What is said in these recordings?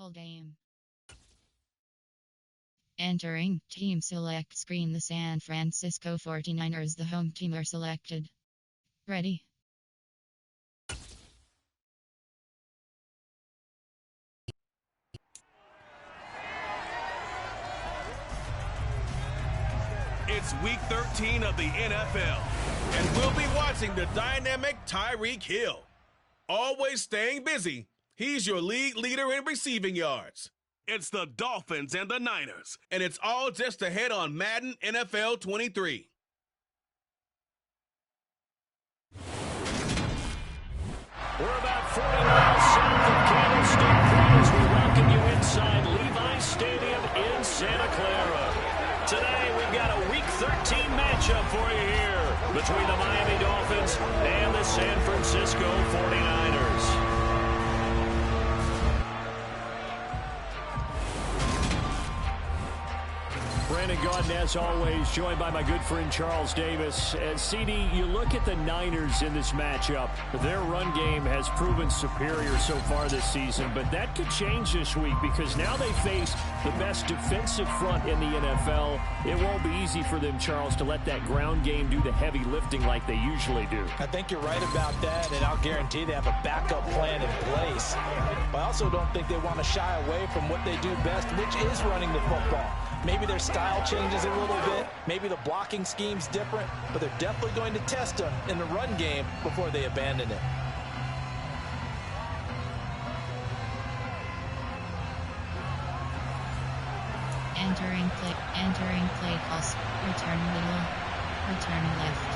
Full game. Entering team select screen. The San Francisco 49ers, the home team, are selected. Ready. It's week 13 of the NFL, and we'll be watching the dynamic Tyreek Hill. Always staying busy, he's your league leader in receiving yards. It's the Dolphins and the Niners, and it's all just ahead on Madden NFL 23. We're about 40 miles south of Candlestick Creek as we welcome you inside Levi's Stadium in Santa Clara. Today, we've got a Week 13 matchup for you here between the Miami Dolphins and the San Francisco 49ers. Brandon Gaudin, as always, joined by my good friend Charles Davis. And CD, you look at the Niners in this matchup. Their run game has proven superior so far this season, but that could change this week because now they face the best defensive front in the NFL. It won't be easy for them, Charles, to let that ground game do the heavy lifting like they usually do. I think you're right about that, and I'll guarantee they have a backup plan in place. But I also don't think they want to shy away from what they do best, which is running the football. Maybe their style changes a little bit. Maybe the blocking scheme's different, but they're definitely going to test them in the run game before they abandon it. Entering play calls. Return middle. Return left.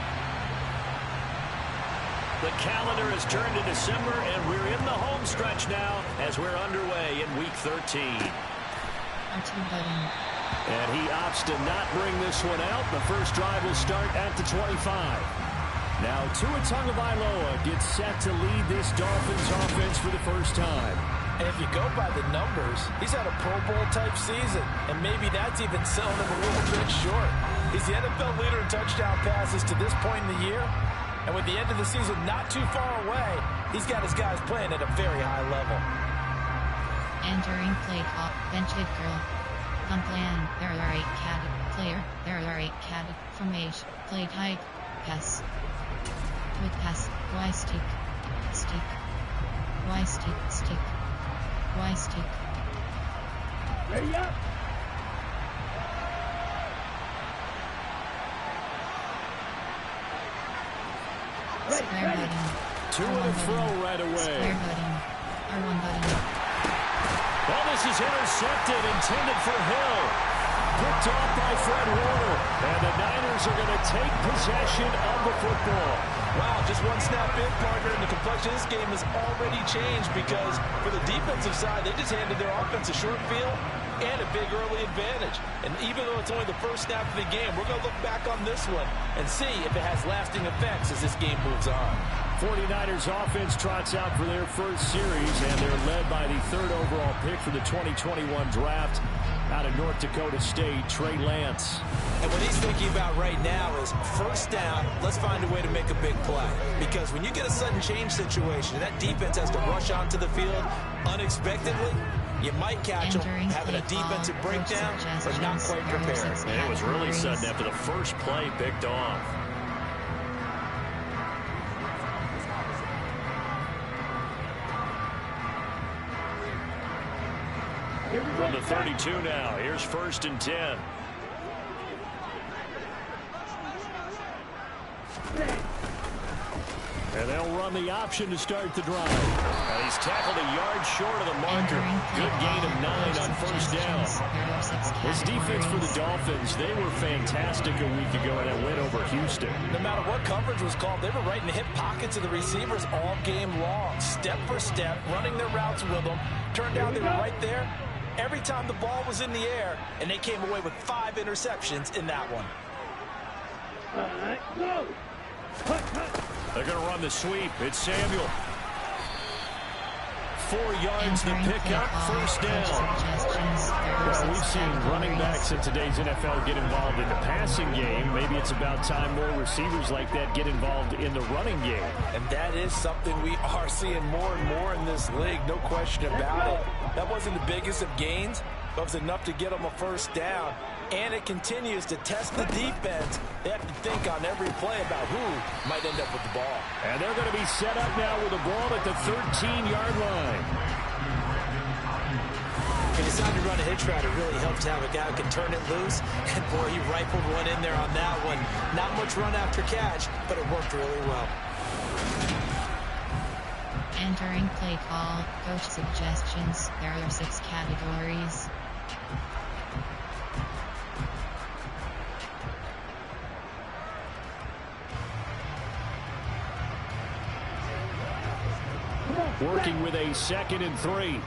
The calendar has turned to December, and we're in the home stretch now as we're underway in Week 13. R2 button. And he opts to not bring this one out. The first drive will start at the 25. Now Tua Tagovailoa gets set to lead this Dolphins offense for the first time. And if you go by the numbers, he's had a Pro Bowl-type season, and maybe that's even selling him a little bit short. He's the NFL leader in touchdown passes to this point in the year, and with the end of the season not too far away, he's got his guys playing at a very high level. Entering play call. Bench hit girl. On plan, there are 8 cat player, there are 8 cat formation, play type, pass, with pass, Y stick, stick, Y stick, stick, Y stick. Ready up! Square button. To and fro right away. Square button. R1 button. Well, this is intercepted, intended for Hill. Picked off by Fred Warner. And the Niners are going to take possession of the football. Wow, just one snap in, partner, and the complexion of this game has already changed because for the defensive side, they just handed their offense a short field and a big early advantage. And even though it's only the first snap of the game, we're going to look back on this one and see if it has lasting effects as this game moves on. 49ers offense trots out for their first series, and they're led by the third overall pick for the 2021 draft out of North Dakota State, Trey Lance. And what he's thinking about right now is first down, let's find a way to make a big play. Because when you get a sudden change situation, and that defense has to rush onto the field unexpectedly, you might catch them having a defensive breakdown, but not quite prepared. And it was really sudden after the first play picked off. From the 32 now, here's 1st and 10. And they'll run the option to start the drive. And he's tackled a yard short of the marker. Good gain of 9 on first down. This defense for the Dolphins, they were fantastic a week ago in that win over Houston. No matter what coverage was called, they were right in the hip pockets of the receivers all game long. Step for step, running their routes with them. Turned out they were right there every time the ball was in the air, and they came away with 5 interceptions in that one. All right, go! They're going to run the sweep. It's Samuel. 4 yards to pick up, first down. Well, we've seen running backs in today's NFL get involved in the passing game. Maybe it's about time more receivers like that get involved in the running game. And that is something we are seeing more and more in this league, no question about it. That wasn't the biggest of gains, but it was enough to get them a first down. And it continues to test the defense. They have to think on every play about who might end up with the ball. And they're going to be set up now with the ball at the 13-yard line. When you decide to run a hitch route, it really helps to have a guy who can turn it loose. And, boy, he rifled one in there on that one. Not much run after catch, but it worked really well. Entering play call, coach suggestions. There are 6 categories. Working with a 2nd and 3.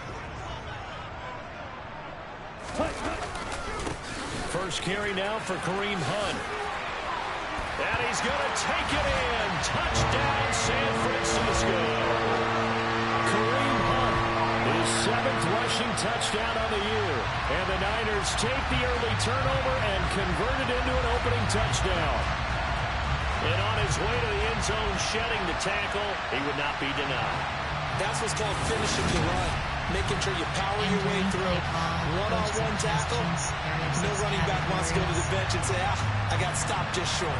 First carry now for Kareem Hunt. And he's going to take it in. Touchdown, San Francisco. Kareem Hunt, his 7th rushing touchdown on the year. And the Niners take the early turnover and convert it into an opening touchdown. And on his way to the end zone, shedding the tackle, he would not be denied. That's what's called finishing the run. Making sure you power your way through. One-on-one tackle. No running back wants to go to the bench and say, I got stopped just short.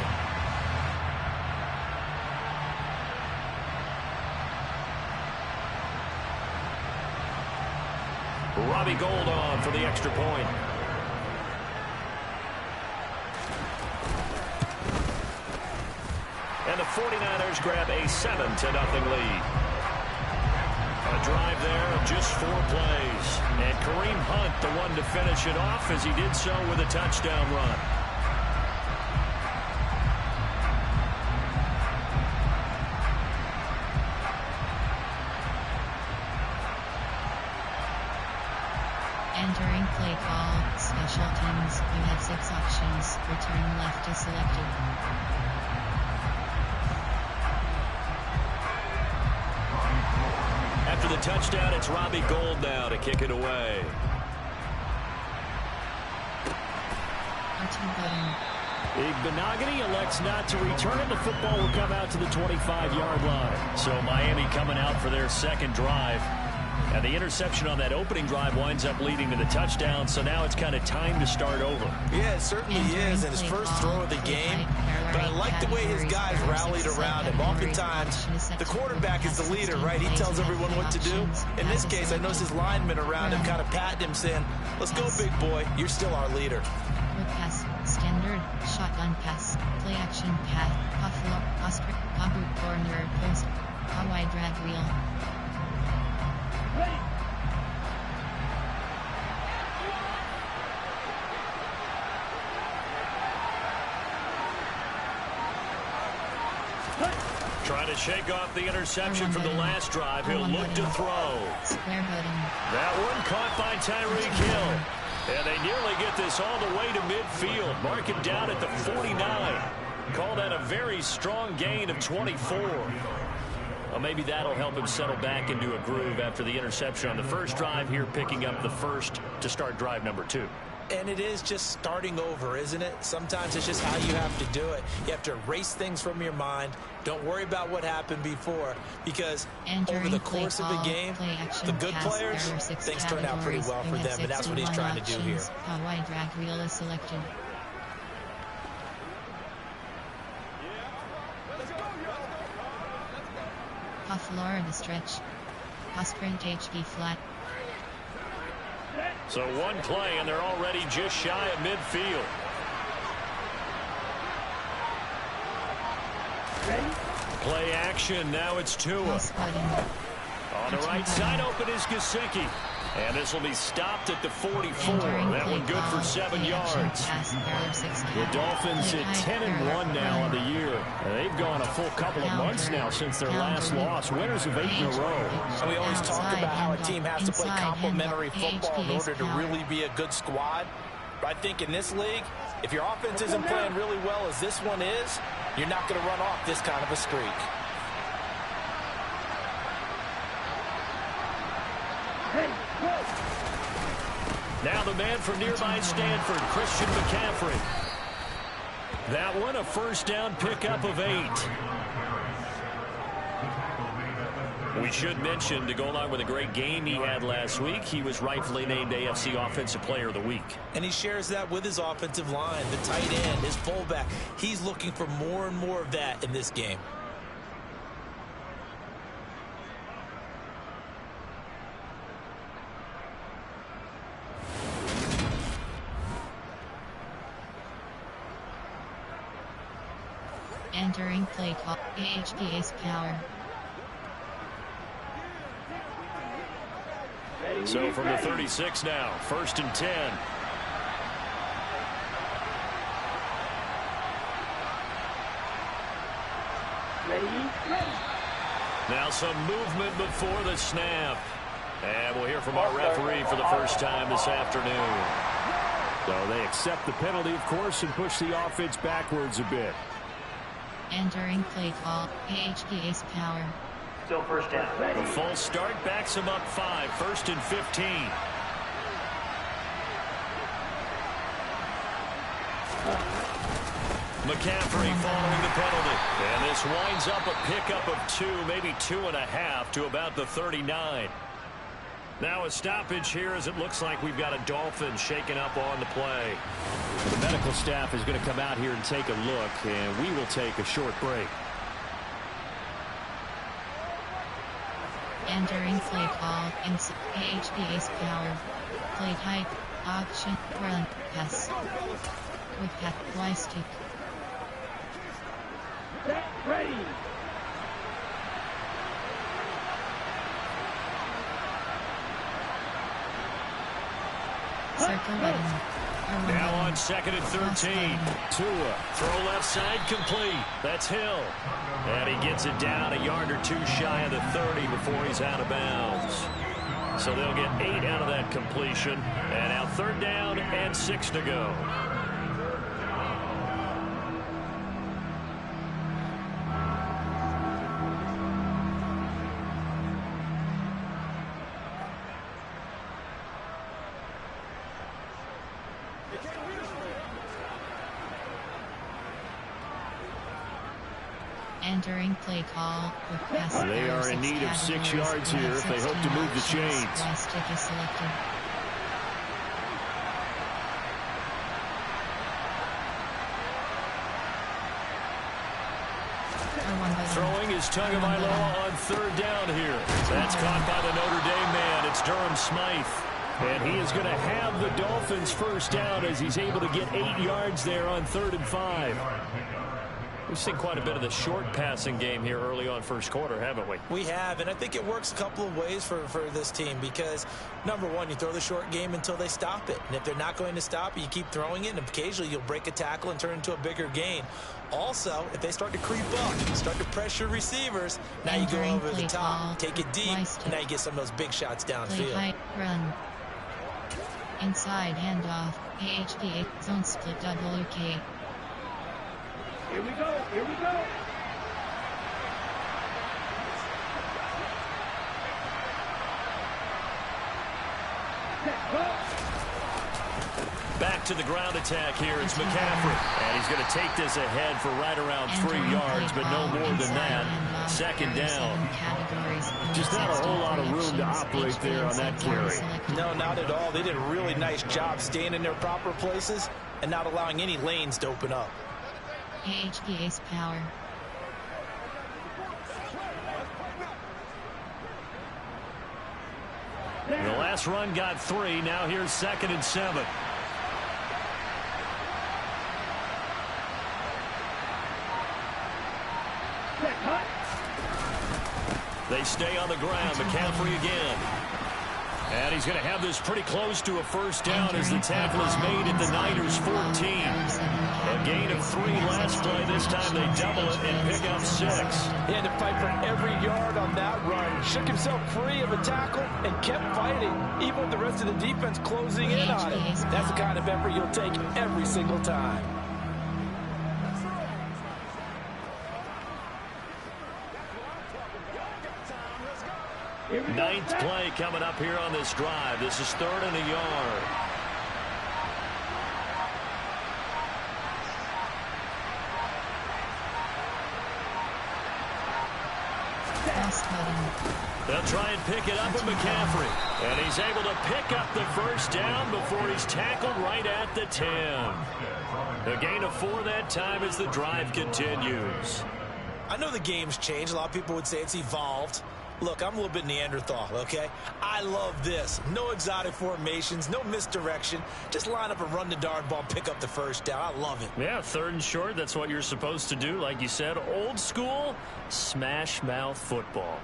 Robbie Gould on for the extra point. And the 49ers grab a 7-0 lead. A drive there of just 4 plays. And Kareem Hunt, the one to finish it off as he did so with a touchdown run. Entering play call, special teams. You have 6 options. Return left is selected. After the touchdown, it's Robbie Gould now to kick it away. Benogany elects not to return it. The football will come out to the 25-yard line. So Miami coming out for their 2nd drive. And the interception on that opening drive winds up leading to the touchdown. So now it's kind of time to start over. Yeah, it certainly is. And his first throw of the game. But I like the way his guys rallied around him. Oftentimes, the quarterback is the leader, right? He tells everyone what to do. In this case, I noticed his linemen around him kind of patting him, saying, let's go, big boy. You're still our leader. Pass, standard, shotgun pass, play action pass, Buffalo, Oscar, Combo corner, post, Hawaii drag wheel. Trying to shake off the interception from the last drive. He'll look to throw. That one caught by Tyreek Hill. And they nearly get this all the way to midfield. Mark him down at the 49. Call that a very strong gain of 24. Well, maybe that'll help him settle back into a groove after the interception on the first drive here, picking up the first to start drive number 2. And it is just starting over, isn't it? Sometimes it's just how you have to do it. You have to erase things from your mind. Don't worry about what happened before, because over the course of a game, the good players, things turn out pretty well for them, and that's what he's trying to do here. Hawaii drag wheel is selected. Florida stretch. Sprint HB flat. So one play, and they're already just shy of midfield. Play action. Now it's Tua. On the right side, open is Gesicki. And this will be stopped at the 44. That one good for 7 yards. The Dolphins at 10-1 now on the year. And they've gone a full couple of months now since their last loss. Winners of 8 in a row. And we always talk about how a team has to play complementary football in order to really be a good squad. But I think in this league, if your offense isn't playing really well as this one is, you're not going to run off this kind of a streak. Now the man from nearby Stanford, Christian McCaffrey. That one a first down pickup of 8. We should mention, to go along with a great game he had last week, he was rightfully named AFC Offensive Player of the Week. And he shares that with his offensive line, the tight end, his fullback. He's looking for more and more of that in this game. Entering play call, AHP's power. So from the 36 now, 1st and 10. Now some movement before the snap. And we'll hear from our referee for the first time this afternoon. So they accept the penalty, of course, and push the offense backwards a bit. Entering play call, AHP's power. Still first down. The false start backs him up 5, 1st and 15. McCaffrey following the penalty. And this winds up a pickup of 2, maybe 2.5 to about the 39. Now a stoppage here as it looks like we've got a Dolphins shaken up on the play. The medical staff is going to come out here and take a look, and we will take a short break. Entering play call, AHP's power. Play type, option, run, pass. With pass, Y stick. Set, ready. Circle button. Now on 2nd and 13. Tua. Throw left side complete. That's Hill. And he gets it down a yard or 2 shy of the 30 before he's out of bounds. So they'll get 8 out of that completion. And now 3rd down and 6 to go. Entering play call with pass. They are in need of 6 yards here if they hope to move the chains. Y stick is selected. Throwing is Tagovailoa on 3rd down here. That's caught by the Notre Dame man. It's Durham Smythe. And he is going to have the Dolphins first down as he's able to get 8 yards there on 3rd and 5. We've seen quite a bit of the short passing game here early on first quarter, haven't we? We have, and I think it works a couple of ways for this team because, number one, you throw the short game until they stop it. And if they're not going to stop it, you keep throwing it, and occasionally you'll break a tackle and turn it into a bigger gain. Also, if they start to creep up, start to pressure receivers, now you go over the top, take it deep, and now you get some of those big shots downfield. Play high, run. Inside handoff, AHP, zone split WK. Here we go. Here we go. Set, go. Back to the ground attack here. It's McCaffrey. And he's going to take this ahead for right around 3 yards, but no more than that. 2nd down. Just not a whole lot of room to operate there on that carry. No, not at all. They did a really nice job staying in their proper places and not allowing any lanes to open up. AHP's power. The last run got 3. Now here's 2nd and 7. They stay on the ground. McCaffrey again. And he's going to have this pretty close to a first down as the tackle is made at the Niners' 14. A gain of 3 last play. This time they double it and pick up 6. He had to fight for every yard on that run. Shook himself free of a tackle and kept fighting, even with the rest of the defense closing in on him. That's the kind of effort you'll take every single time. Ninth play coming up here on this drive. This is 3rd and a yard. Cross button. They'll try and pick it up with McCaffrey. And he's able to pick up the first down before he's tackled right at the 10. A gain of 4 that time as the drive continues. I know the game's changed. A lot of people would say it's evolved. Look, I'm a little bit Neanderthal, okay? I love this. No exotic formations, no misdirection. Just line up and run the darn ball, pick up the first down. I love it. Yeah, 3rd and short, that's what you're supposed to do. Like you said, old school, smash mouth football.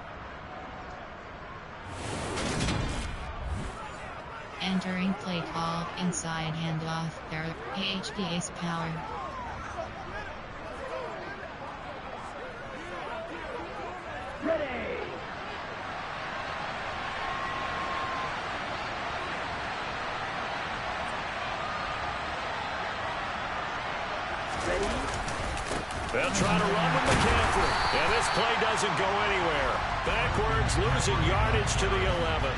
Entering play call, inside handoff, there, AHPA's power. Ready. They'll try to run with McCaffrey. And this play doesn't go anywhere. Backwards, losing yardage to the 11.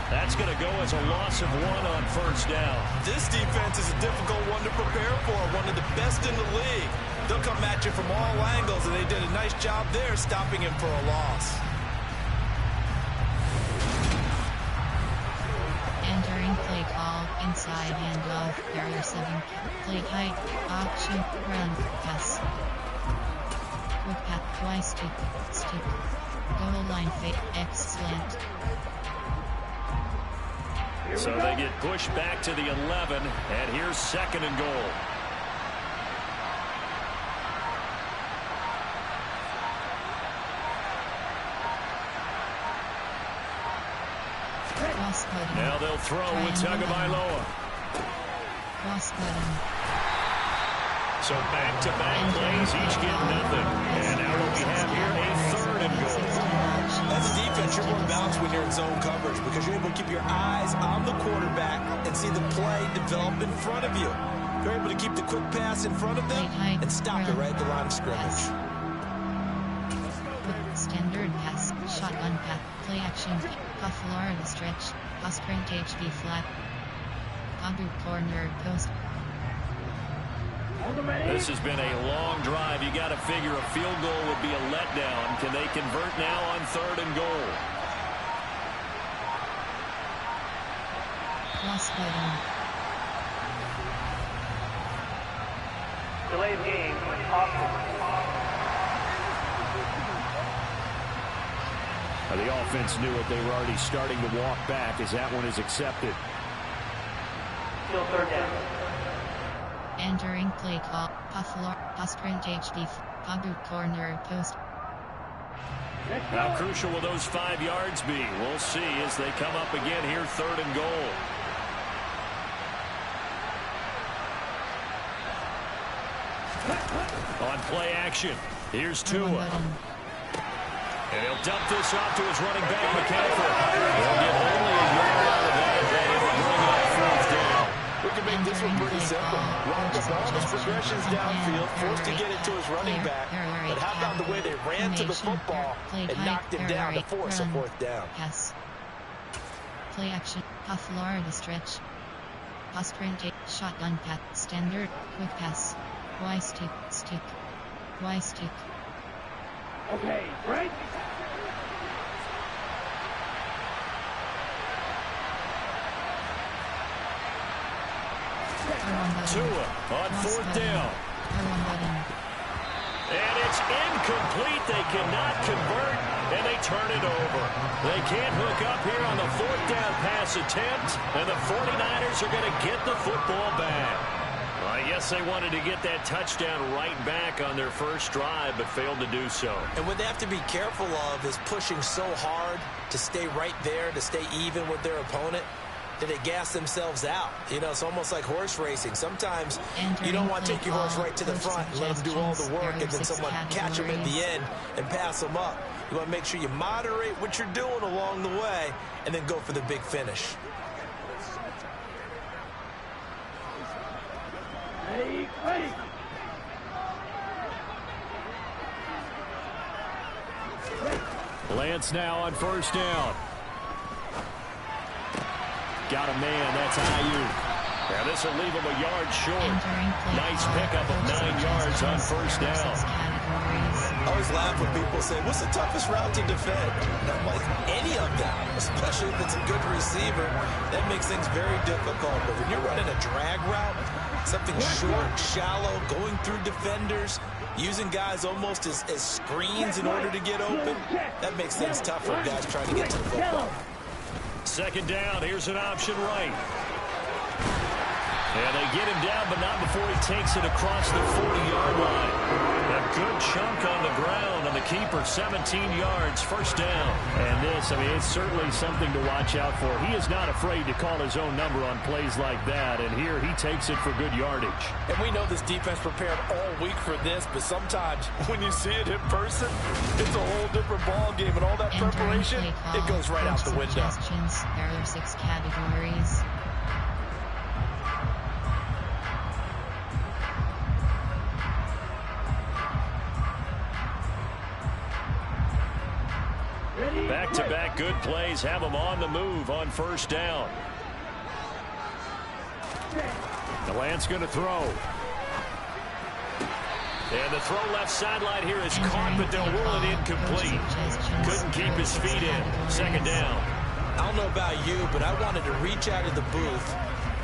That's going to go as a loss of 1 on first down. This defense is a difficult one to prepare for, one of the best in the league. They'll come at you from all angles, and they did a nice job there stopping him for a loss. Entering play call, inside handoff, there 7, play high, option, run, pass. Quick path, twice stick, goal line fake, X slant. So they get pushed back to the 11, and here's 2nd and goal. Cross button. Now they'll throw with Tagovailoa. Cross button. So back-to-back plays, each get nothing. And now what we have here, a 3rd and goal. As a defense, you're more balanced when you're in zone coverage because you're able to keep your eyes on the quarterback and see the play develop in front of you. You're able to keep the quick pass in front of them and stop it right at the line of scrimmage. Standard pass, shotgun pass, play action, puff Florida stretch, pass print HB flat, Abu corner post. This has been a long drive. You got to figure a field goal would be a letdown. Can they convert now on 3rd and goal? Cross button. Delayed game. The offense knew it. They were already starting to walk back as that one is accepted. Still 3rd down. Entering play call, pass print HB, Abu corner post. How crucial will those 5 yards be? We'll see as they come up again here, 3rd and goal. On play action, here's Tua. And he'll dump this off to his running back, McCaffrey. They'll get only a yard out of that. They will bring up 4th down. We can make this one pretty simple. Run the ball, his progressions downfield, forced to get it to his running back. But how about the way they ran to the football and knocked him down to force a 4th down? Pass. Play action, puff Florida stretch. Pass print, shotgun pass, standard, quick pass. Y stick, Y stick. Okay, break. Tua on 4th down. And it's incomplete. They cannot convert, and they turn it over. They can't hook up here on the 4th down pass attempt, and the 49ers are going to get the football back. Well, I guess they wanted to get that touchdown right back on their first drive, but failed to do so. And what they have to be careful of is pushing so hard to stay right there, to stay even with their opponent, that they gas themselves out. You know, it's almost like horse racing. Sometimes you don't want to take your horse right to the front and let them do all the work and then someone catch them at the end and pass them up. You want to make sure you moderate what you're doing along the way and then go for the big finish. Ready. Lance now on 1st down. Got a man, that's Ayuk. Yeah, this will leave him a yard short. Nice pickup of 9 yards on 1st down. categories. I always laugh when people say, what's the toughest route to defend? And I'm like, any of them, especially if it's a good receiver. That makes things very difficult. But when you're running a drag route, something short, shallow, going through defenders, using guys almost as screens in order to get open, that makes things tough for guys trying to get to the football. Second down, here's an option right. And they get him down, but not before he takes it across the 40-yard line. A good chunk on the ground on the keeper, 17 yards, first down. And this, I mean, it's certainly something to watch out for. He is not afraid to call his own number on plays like that, and here he takes it for good yardage. And we know this defense prepared all week for this, but sometimes when you see it in person, it's a whole different ball game, and all that preparation, it goes right out the window. There are 6 categories. Back-to-back good plays have him on the move on first down. The Lance going to throw. And the throw left sideline here is caught, but they'll rule it incomplete. Couldn't keep his feet in. Second down. I don't know about you, but I wanted to reach out of the booth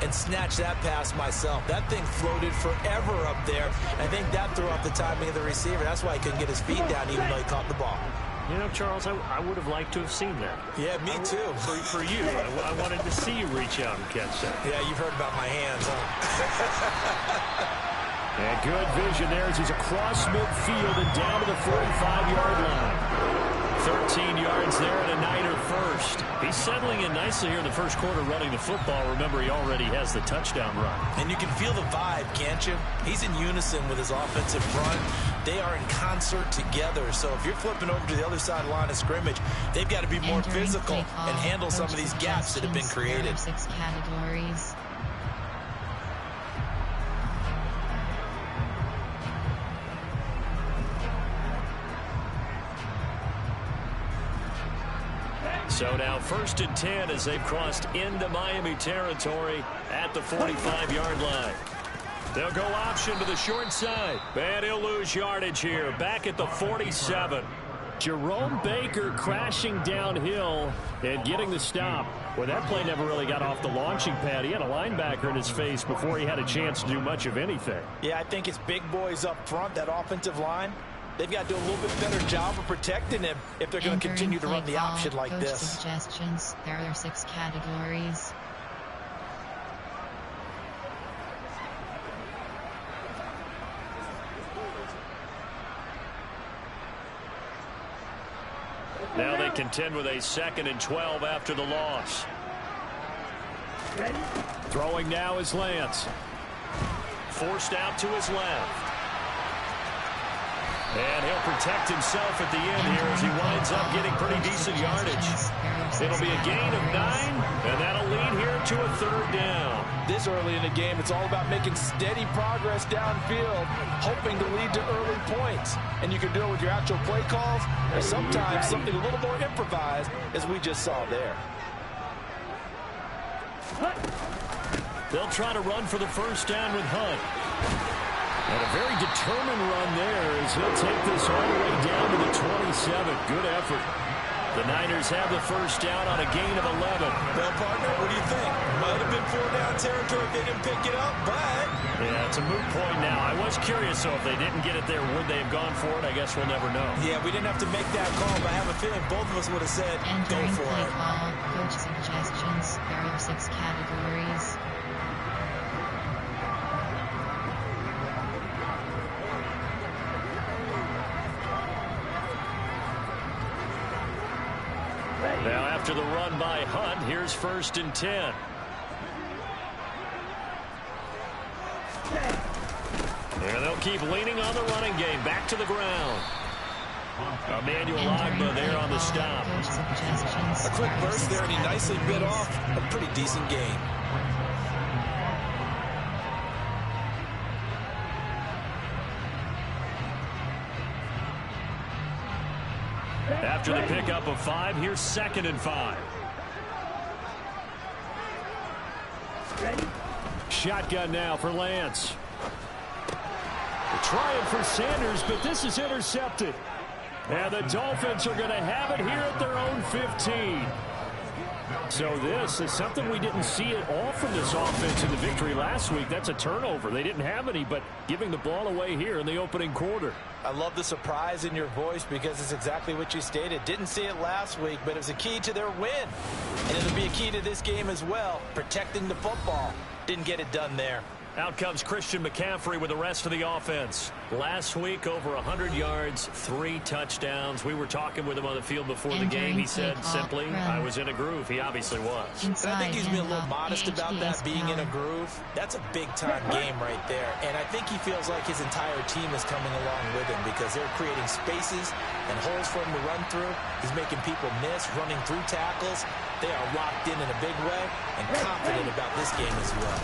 and snatch that pass myself. That thing floated forever up there. I think that threw off the timing of the receiver. That's why he couldn't get his feet down even though he caught the ball. You know, Charles, I would have liked to have seen that. Yeah, me too. For you, I wanted to see you reach out and catch that. Yeah, you've heard about my hands, huh? And good vision there as he's across midfield and down to the 45-yard line. 13 yards there and a Niner first. He's settling in nicely here in the first quarter running the football. Remember, he already has the touchdown run. And you can feel the vibe, can't you? He's in unison with his offensive front. They are in concert together. So if you're flipping over to the other side of the line of scrimmage, they've got to be more physical and handle some of these gaps that have been created. 6 categories. So now 1st and 10 as they've crossed into Miami territory at the 45-yard line. They'll go option to the short side. And he'll lose yardage here. Back at the 47. Jerome Baker crashing downhill and getting the stop. Well, that play never really got off the launching pad. He had a linebacker in his face before he had a chance to do much of anything. Yeah, I think it's big boys up front, that offensive line. They've got to do a little bit better job of protecting him if they're going to continue to run the option like this. Suggestions. There are 6 categories. Now they contend with a 2nd and 12 after the loss. Throwing now is Lance. Forced out to his left. And he'll protect himself at the end here as he winds up getting pretty decent yardage. It'll be a gain of 9, and that'll lead here to a 3rd down. This early in the game, it's all about making steady progress downfield, hoping to lead to early points. And you can do it with your actual play calls, or sometimes something a little more improvised, as we just saw there. They'll try to run for the first down with Hunt. And a very determined run there as he'll take this all the way down to the 27. Good effort. The Niners have the first down on a gain of 11. Well, partner, what do you think? Might have been 4-down territory if they didn't pick it up, but... Yeah, it's a moot point now. I was curious, so if they didn't get it there, would they have gone for it? I guess we'll never know. Yeah, we didn't have to make that call, but I have a feeling both of us would have said, go for it. Coach suggestions. There are 6 categories. Now after the run by Hunt, here's 1st and 10. And they'll keep leaning on the running game. Back to the ground. Emmanuel Ogbah there on the stop. A quick burst there, and he nicely bit off a pretty decent gain. After the pickup of 5, here's 2nd and 5. Shotgun now for Lance. They're trying for Sanders, but this is intercepted. And the Dolphins are going to have it here at their own 15. So this is something we didn't see at all from this offense in the victory last week. That's a turnover. They didn't have any, but giving the ball away here in the opening quarter. I love the surprise in your voice because it's exactly what you stated. Didn't see it last week, but it was a key to their win. And it'll be a key to this game as well, protecting the football. Didn't get it done there. Out comes Christian McCaffrey with the rest of the offense. Last week, over 100 yards, 3 touchdowns. We were talking with him on the field before the game. He said simply, I was in a groove. He obviously was. And I think he's been a little modest about that, being in a groove. That's a big-time game right there. And I think he feels like his entire team is coming along with him because they're creating spaces and holes for him to run through. He's making people miss, running through tackles. They are locked in a big way and confident about this game as well.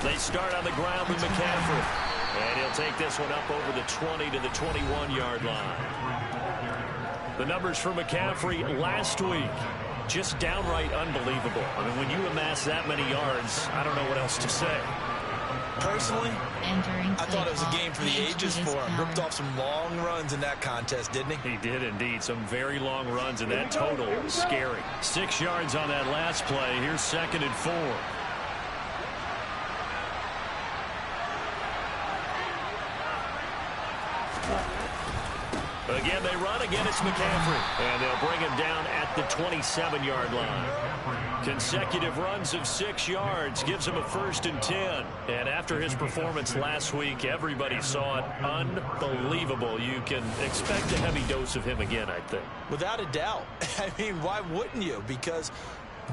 They start on the ground with McCaffrey. And he'll take this one up over the 20 to the 21-yard line. The numbers for McCaffrey last week, just downright unbelievable. I mean, when you amass that many yards, I don't know what else to say. Personally, I thought it was a game for the ages for him. Ripped off some long runs in that contest, didn't he? He did indeed. Some very long runs, and that total scary. 6 yards on that last play. Here's 2nd and 4. Again, they run. Again, it's McCaffrey. And they'll bring him down at the 27-yard line. Consecutive runs of 6 yards gives him a 1st and 10. And after his performance last week, everybody saw it. Unbelievable. You can expect a heavy dose of him again, I think. Without a doubt. I mean, why wouldn't you? Because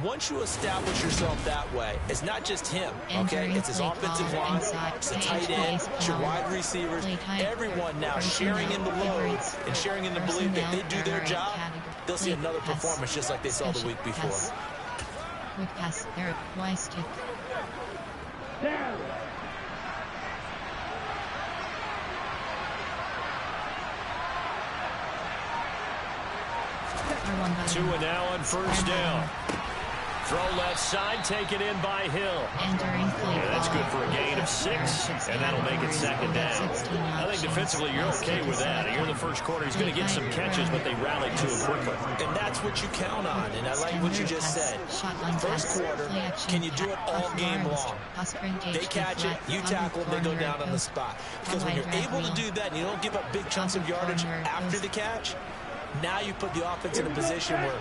once you establish yourself that way, it's not just him, okay? It's his offensive line, it's the tight end, it's your wide receivers, everyone now sharing in the load and sharing in the belief that they do their job, they'll see another performance just like they saw the week before. Quick pass, Eric Weistick. Two and now on 1st down. Throw left side, taken in by Hill. Yeah, that's good for a gain of 6, and that'll make it 2nd down. I think defensively you're okay with that. Here in the first quarter, he's going to get some catches, but they rallied to him quickly. And that's what you count on, and I like what you just said. First quarter, can you do it all game long? They catch it, you tackle, they go down on the spot. Because when you're able to do that and you don't give up big chunks of yardage after the catch, now you put the offense in a position where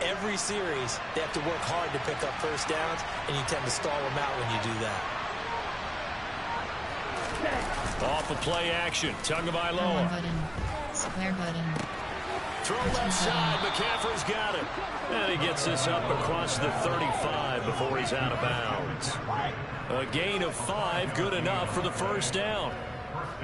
every series, they have to work hard to pick up 1st downs, and you tend to stall them out when you do that. Off of play action, Tagovailoa. Square button. Throw left side, McCaffrey's got it. And he gets this up across the 35 before he's out of bounds. A gain of 5, good enough for the 1st down.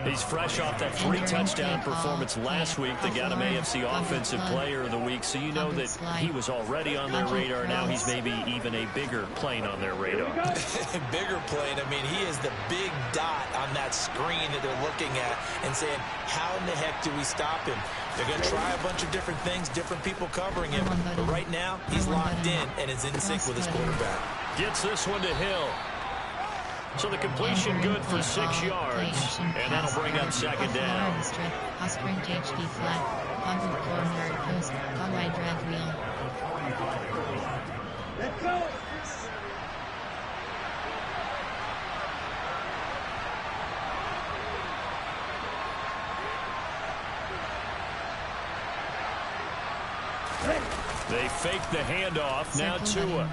He's fresh off that 3-touchdown performance last week that got him AFC Offensive Player of the Week, so you know that he was already on their radar. Now he's maybe even a bigger plane on their radar. Bigger plane. I mean, he is the big dot on that screen that they're looking at and saying, how in the heck do we stop him? They're going to try a bunch of different things, different people covering him, but right now he's locked in and is in sync with his quarterback. Gets this one to Hill. So the completion good for 6 yards, and that'll bring up 2nd down. Osprey HD flat, onward corner, post, wide drag wheel. Let's go! They fake the handoff, now Tua.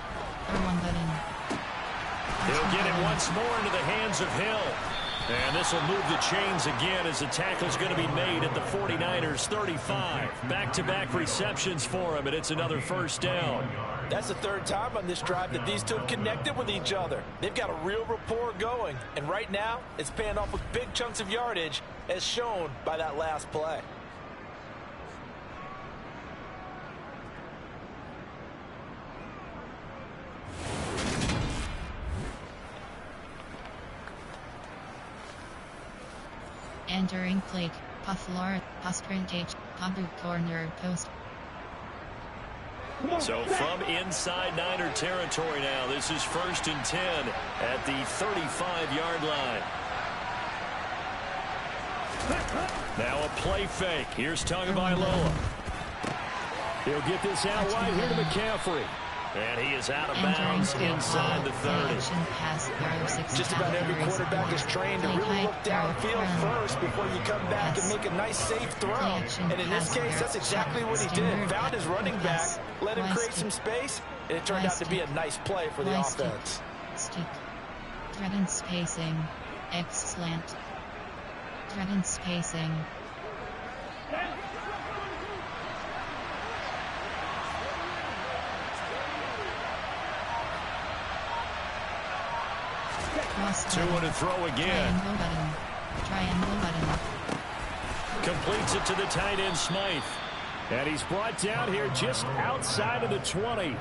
He'll get it once more into the hands of Hill. And this will move the chains again as the tackle's going to be made at the 49ers 35. Back-to-back receptions for him, and it's another 1st down. That's the 3rd time on this drive that these two have connected with each other. They've got a real rapport going, and right now it's paying off with big chunks of yardage as shown by that last play. Entering plate, Pufflor, Postrintage, Combo corner, post. So from inside Niner territory now, this is 1st and 10 at the 35-yard line. Now a play fake. Here's Tagovailoa. He'll get this out wide here to McCaffrey. And he is out of bounds inside the 30. Just about every quarterback is trained to really look downfield first before you come back and make a nice, safe throw. And in this case, that's exactly what he did. Found his running back, let him create some space, and it turned out to be a nice play for the offense. Stick. Threaten spacing. X slant. Threaten spacing. Two to throw again. Triangle button. Triangle button. Completes it to the tight end, Smythe. And he's brought down here just outside of the 20.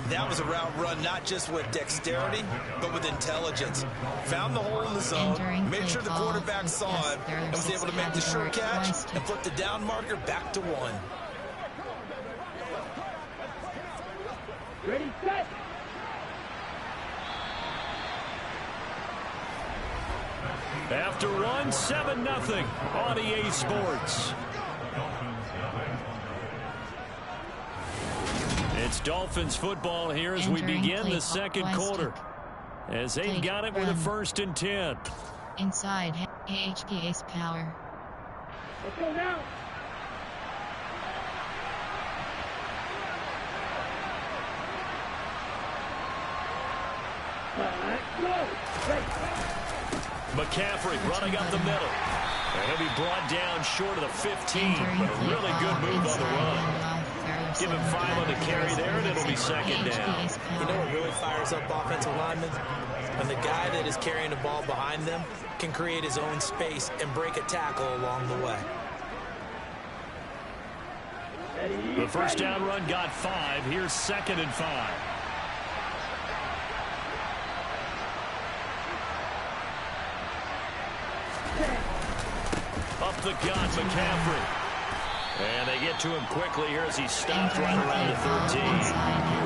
That was a route run not just with dexterity, but with intelligence. Found the hole in the zone, made sure the quarterback saw it, and was able to make the short catch and flip the down marker back to 1. Ready, set. After one, 7-0 on EA Sports. It's Dolphins football here as we begin the second quarter. As they've got it with a 1st and 10. Inside HPA's power. Let's go now. Let's go. Right. McCaffrey running up the middle. And he'll be brought down short of the 15. But a really good move on the run. Give him 5 on the carry there, and it'll be 2nd down. You know what really fires up offensive linemen? When the guy that is carrying the ball behind them can create his own space and break a tackle along the way. The first down run got 5. Here's 2nd and 5. Up the gut, McCaffrey. And they get to him quickly here as he stopped right around the 13.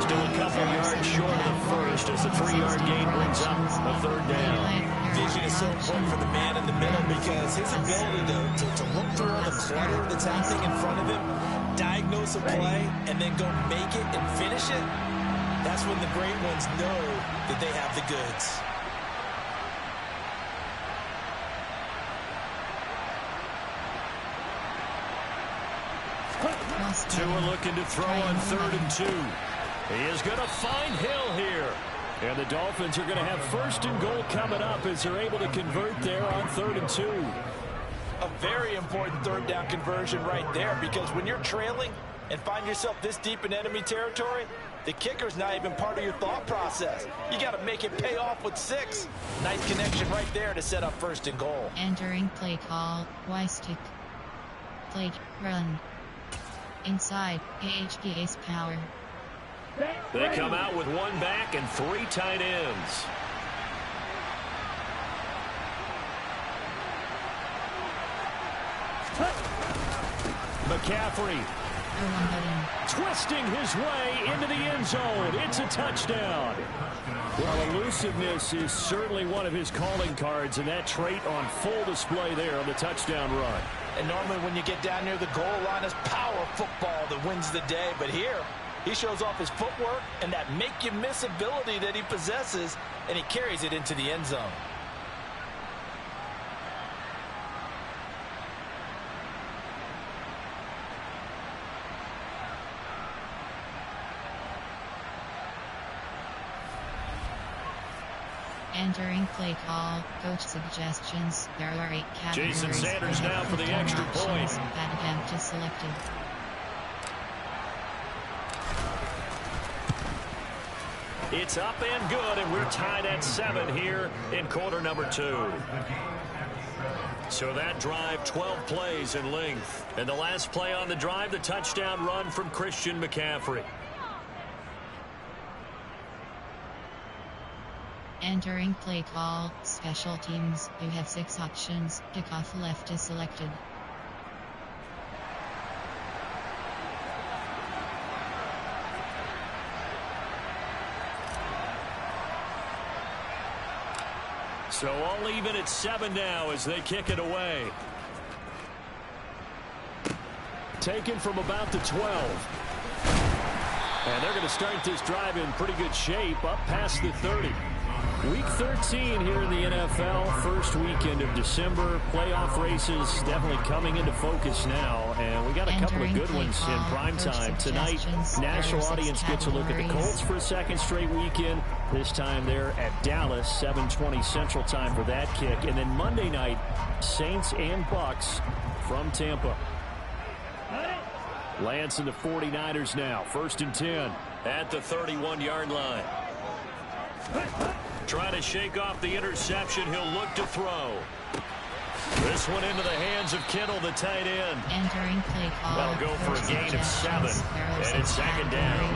Still a couple yards short of the first as the 3-yard gain brings up a 3rd down. Vision is so important for the man in the middle because his ability to look through all the clutter that's happening in front of him, diagnose a play, and then go make it and finish it, that's when the great ones know that they have the goods. Tua looking to throw on 3rd and 2. He is going to find Hill here. And the Dolphins are going to have 1st and goal coming up as they're able to convert there on 3rd and 2. A very important 3rd down conversion right there because when you're trailing and find yourself this deep in enemy territory, the kicker's not even part of your thought process. You got to make it pay off with 6. Nice connection right there to set up 1st and goal. Entering play call, Y-stick. Play, run. Inside, HPA's power. They come out with 1 back and 3 tight ends. McCaffrey twisting his way into the end zone. It's a touchdown. Well, elusiveness is certainly one of his calling cards, and that trait on full display there on the touchdown run. And normally when you get down near the goal line, it's power football that wins the day. But here, he shows off his footwork and that make-you-miss ability that he possesses, and he carries it into the end zone. Entering play call, coach suggestions. There are 8 categories. Jason Sanders now for the extra point. That attempt is selected. It's up and good, and we're tied at 7 here in quarter number 2. So that drive, 12 plays in length. And the last play on the drive, the touchdown run from Christian McCaffrey. Entering play call, special teams. You have 6 options. Kickoff left is selected. So all even at 7 now as they kick it away. Taken from about the 12. And they're going to start this drive in pretty good shape up past the 30. Week 13 here in the NFL, first weekend of December. Playoff races definitely coming into focus now, and we got a couple of good ones in prime time. Tonight, national audience gets a look at the Colts for a second straight weekend. This time they're at Dallas, 7:20 Central Time for that kick. And then Monday night, Saints and Bucks from Tampa. Lance and the 49ers now, 1st and 10. At the 31-yard line. Trying to shake off the interception. He'll look to throw. This one into the hands of Kittle, the tight end. Entering play call. That'll go for a gain of 7. And it's 2nd down.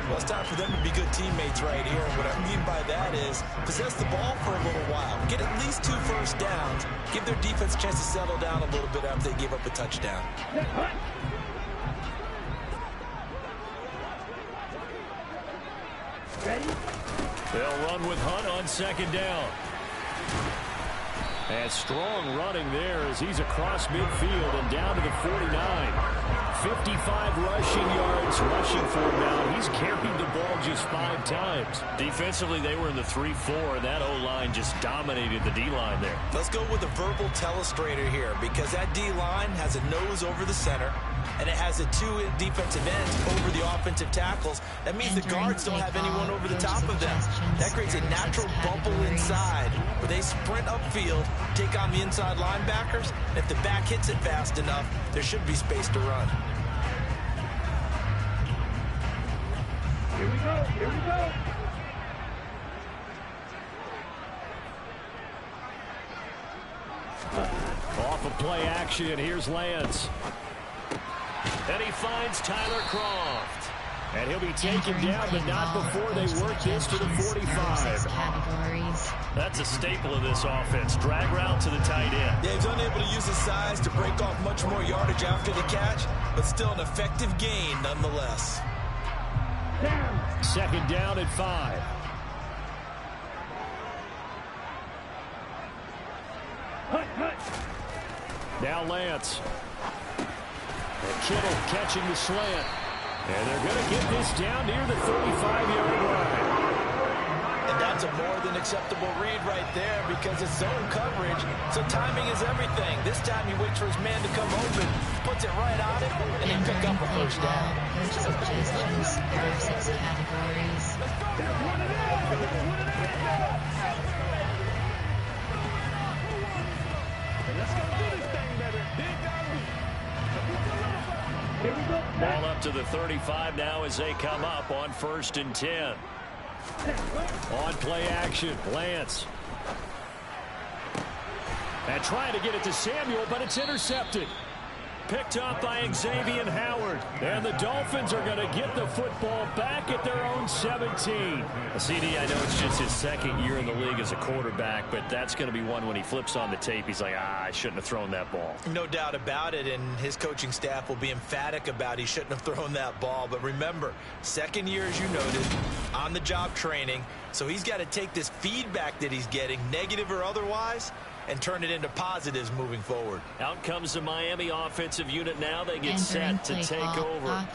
Well, it's time for them to be good teammates right here. What I mean by that is possess the ball for a little while. Get at least 2 first downs. Give their defense a chance to settle down a little bit after they give up a touchdown. They'll run with Hunt on 2nd down. And strong running there as he's across midfield and down to the 49. 55 rushing yards rushing for him now. He's carried the ball just 5 times. Defensively, they were in the 3-4, and that O-line just dominated the D-line there. Let's go with a verbal telestrator here because that D-line has a nose over the center, and it has a 2 defensive ends over the offensive tackles. That means the guards don't have anyone over the top of them. That creates a natural bubble inside where they sprint upfield, take on the inside linebackers. If the back hits it fast enough, there should be space to run. Here we go. Here we go. Off of play action, here's Lance. And he finds Tyler Kroft. And he'll be taken down, but not before they work this to the 45. That's a staple of this offense. Drag route to the tight end. Yeah, he's unable to use his size to break off much more yardage after the catch, but still an effective gain nonetheless. 2nd down at 5. Now Lance. And Kittle catching the slant. And they're going to get this down near the 35-yard line. And that's a more than acceptable read right there because it's zone coverage, so timing is everything. This time he waits for his man to come open, puts it right on him, and then pick up a first down. Suggestions. There are 6 categories. Ball up to the 35 now as they come up on 1st and 10. On play action, Lance. And trying to get it to Samuel, but it's intercepted. Picked up by Xavier Howard. And the Dolphins are going to get the football back at their own 17. CD, I know it's just his 2nd year in the league as a quarterback, but that's going to be one when he flips on the tape. He's like, I shouldn't have thrown that ball. No doubt about it, and his coaching staff will be emphatic about he shouldn't have thrown that ball. But remember, 2nd year, as you noted, on-the-job training. So he's got to take this feedback that he's getting, negative or otherwise, and turn it into positives moving forward. Out comes the Miami offensive unit now. They get set to take over.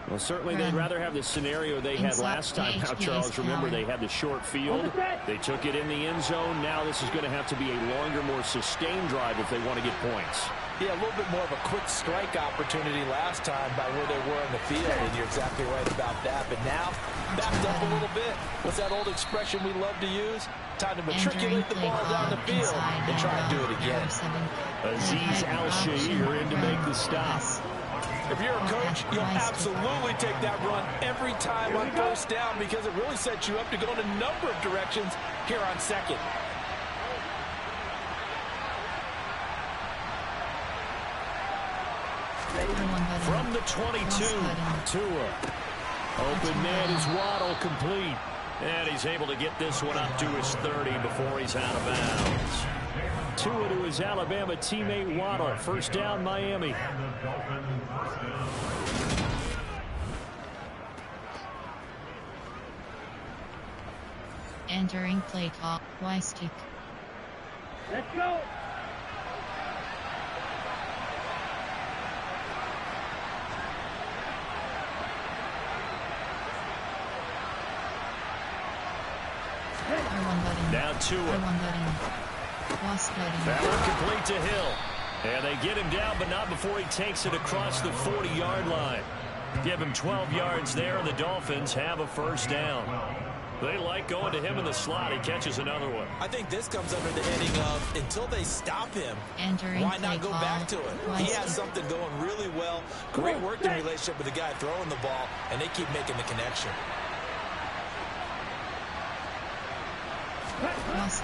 Well, certainly they'd rather have the scenario they had last time. Now, Charles, remember they had the short field. They took it in the end zone. Now this is going to have to be a longer, more sustained drive if they want to get points. Yeah, a little bit more of a quick strike opportunity last time by where they were in the field, and you're exactly right about that. But now, backed up a little bit. What's that old expression we love to use? Time to matriculate the ball down the field and try and do it again. Azeez Al-Shaair in to make the stop. If you're a coach, you'll absolutely take that run every time on 1st down because it really sets you up to go in a number of directions here on 2nd. From the 22, Tua. Open man is Waddle, complete. And he's able to get this one up to his 30 before he's out of bounds. Tua to his Alabama teammate Waddle. 1st down, Miami. Entering play call, Y-stick. Let's go. R1 button. Now Tua. R1 button. Lost button. That one complete to Hill. And they get him down, but not before he takes it across the 40-yard line. Give him 12 yards there, and the Dolphins have a first down. They like going to him in the slot. He catches another one. I think this comes under the heading of until they stop him, Entering why not go call. back to it? He has something going really well. Great working relationship with the guy throwing the ball, and they keep making the connection.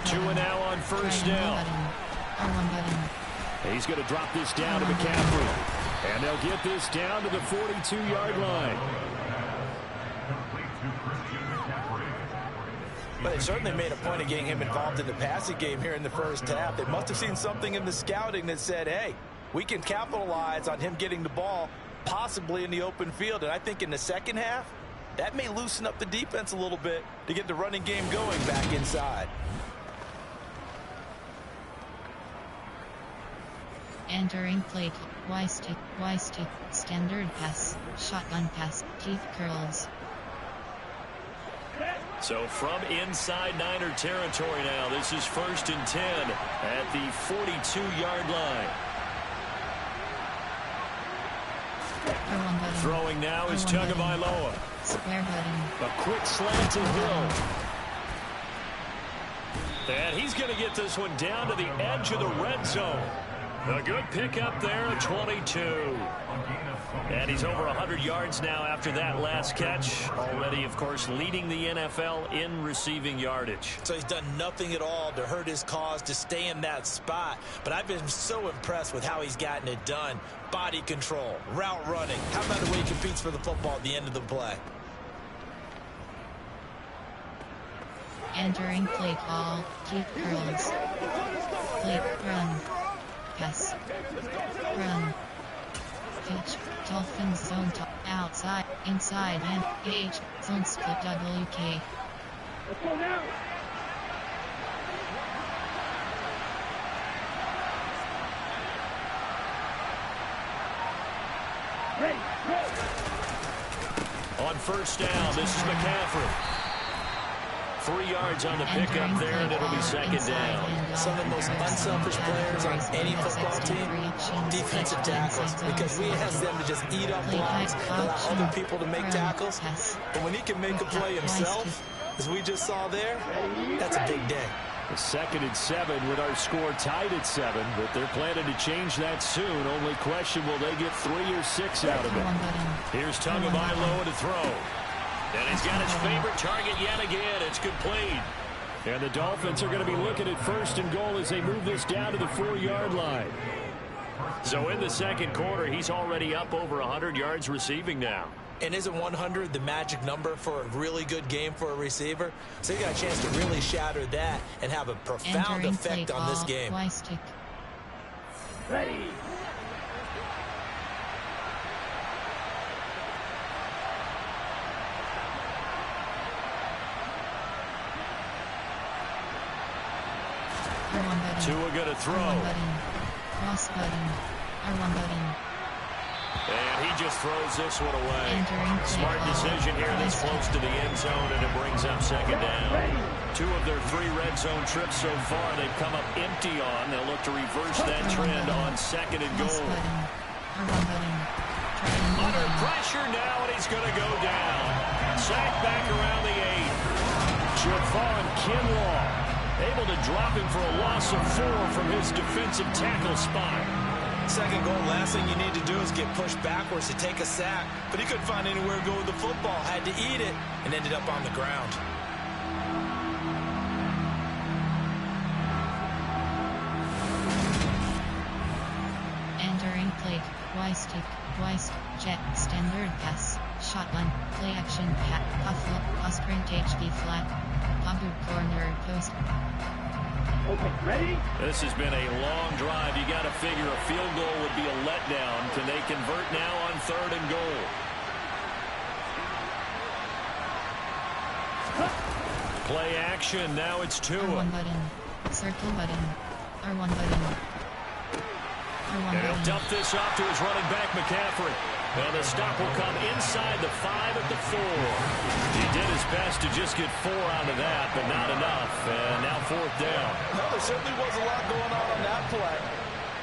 Tua now on first down. R1 button. He's going to drop this down to McCaffrey. And they'll get this down to the 42-yard line. But they certainly made a point of getting him involved in the passing game here in the first half. They must have seen something in the scouting that said, hey, we can capitalize on him getting the ball possibly in the open field. And I think in the second half, that may loosen up the defense a little bit to get the running game going back inside. Entering play call. Y stick, standard pass, shotgun pass, teeth curls. So from inside Niner territory now, this is 1st and 10 at the 42-yard line. R1 button. Throwing now is R1 Tagovailoa. Square button. A quick slant to Hill. And he's going to get this one down to the edge of the red zone. A good pickup there at 22. And he's over 100 yards now after that last catch. Already, of course, leading the NFL in receiving yardage. So he's done nothing at all to hurt his cause, to stay in that spot. But I've been so impressed with how he's gotten it done. Body control, route running. How about the way he competes for the football at the end of the play? Entering play call. Teeth curls. Play run. Pass. Run. Pitch. Dolphins zone top. Outside. Inside and H. Zone split WK. Let's go now. Ready, go. On first down, this is McCaffrey. 3 yards on the pickup there, and it'll be second down. Some of the most unselfish players on any football team, defensive tackles, because we ask them to just eat up blocks, allow other people to make tackles. But when he can make a play himself, as we just saw there, that's a big day. The 2nd and 7 with our score tied at 7, but they're planning to change that soon. Only question, will they get 3 or 6 out of it? Here's Tagovailoa to throw. And he's got his favorite target yet again. It's complete. And the Dolphins are going to be looking at 1st and goal as they move this down to the 4-yard line. So in the second quarter, he's already up over 100 yards receiving now. And isn't 100 the magic number for a really good game for a receiver? So you got a chance to really shatter that and have a profound effect on this game. Stick. Ready. Tua going to throw. R1 button. Cross button. R1 button. And he just throws this one away. Smart decision here this close to the end zone, and it brings up second down. 2 of their 3 red zone trips so far they've come up empty on. They'll look to reverse that trend on 2nd and goal. Under pressure now, and he's going to go down. Sacked back around the 8. Javon Kinlaw able to drop him for a loss of 4 from his defensive tackle spot. Second goal, last thing you need to do is get pushed backwards to take a sack. But he couldn't find anywhere to go with the football. Had to eat it and ended up on the ground. Entering play. Y-stick. Jet. Standard pass. Shotgun. Play action. Pat. Puffle. Sprint HB flat. Pumper corner post. Okay, ready? This has been a long drive. You got to figure a field goal would be a letdown. Can they convert now on 3rd and goal? Play action. Now it's Tua. R1 button. Circle button. R1 button. And he'll dump this off to his running back, McCaffrey. And the stop will come inside the 5 at the 4. He did his best to just get 4 out of that, but not enough. And now 4th down. No, there certainly was a lot going on that play.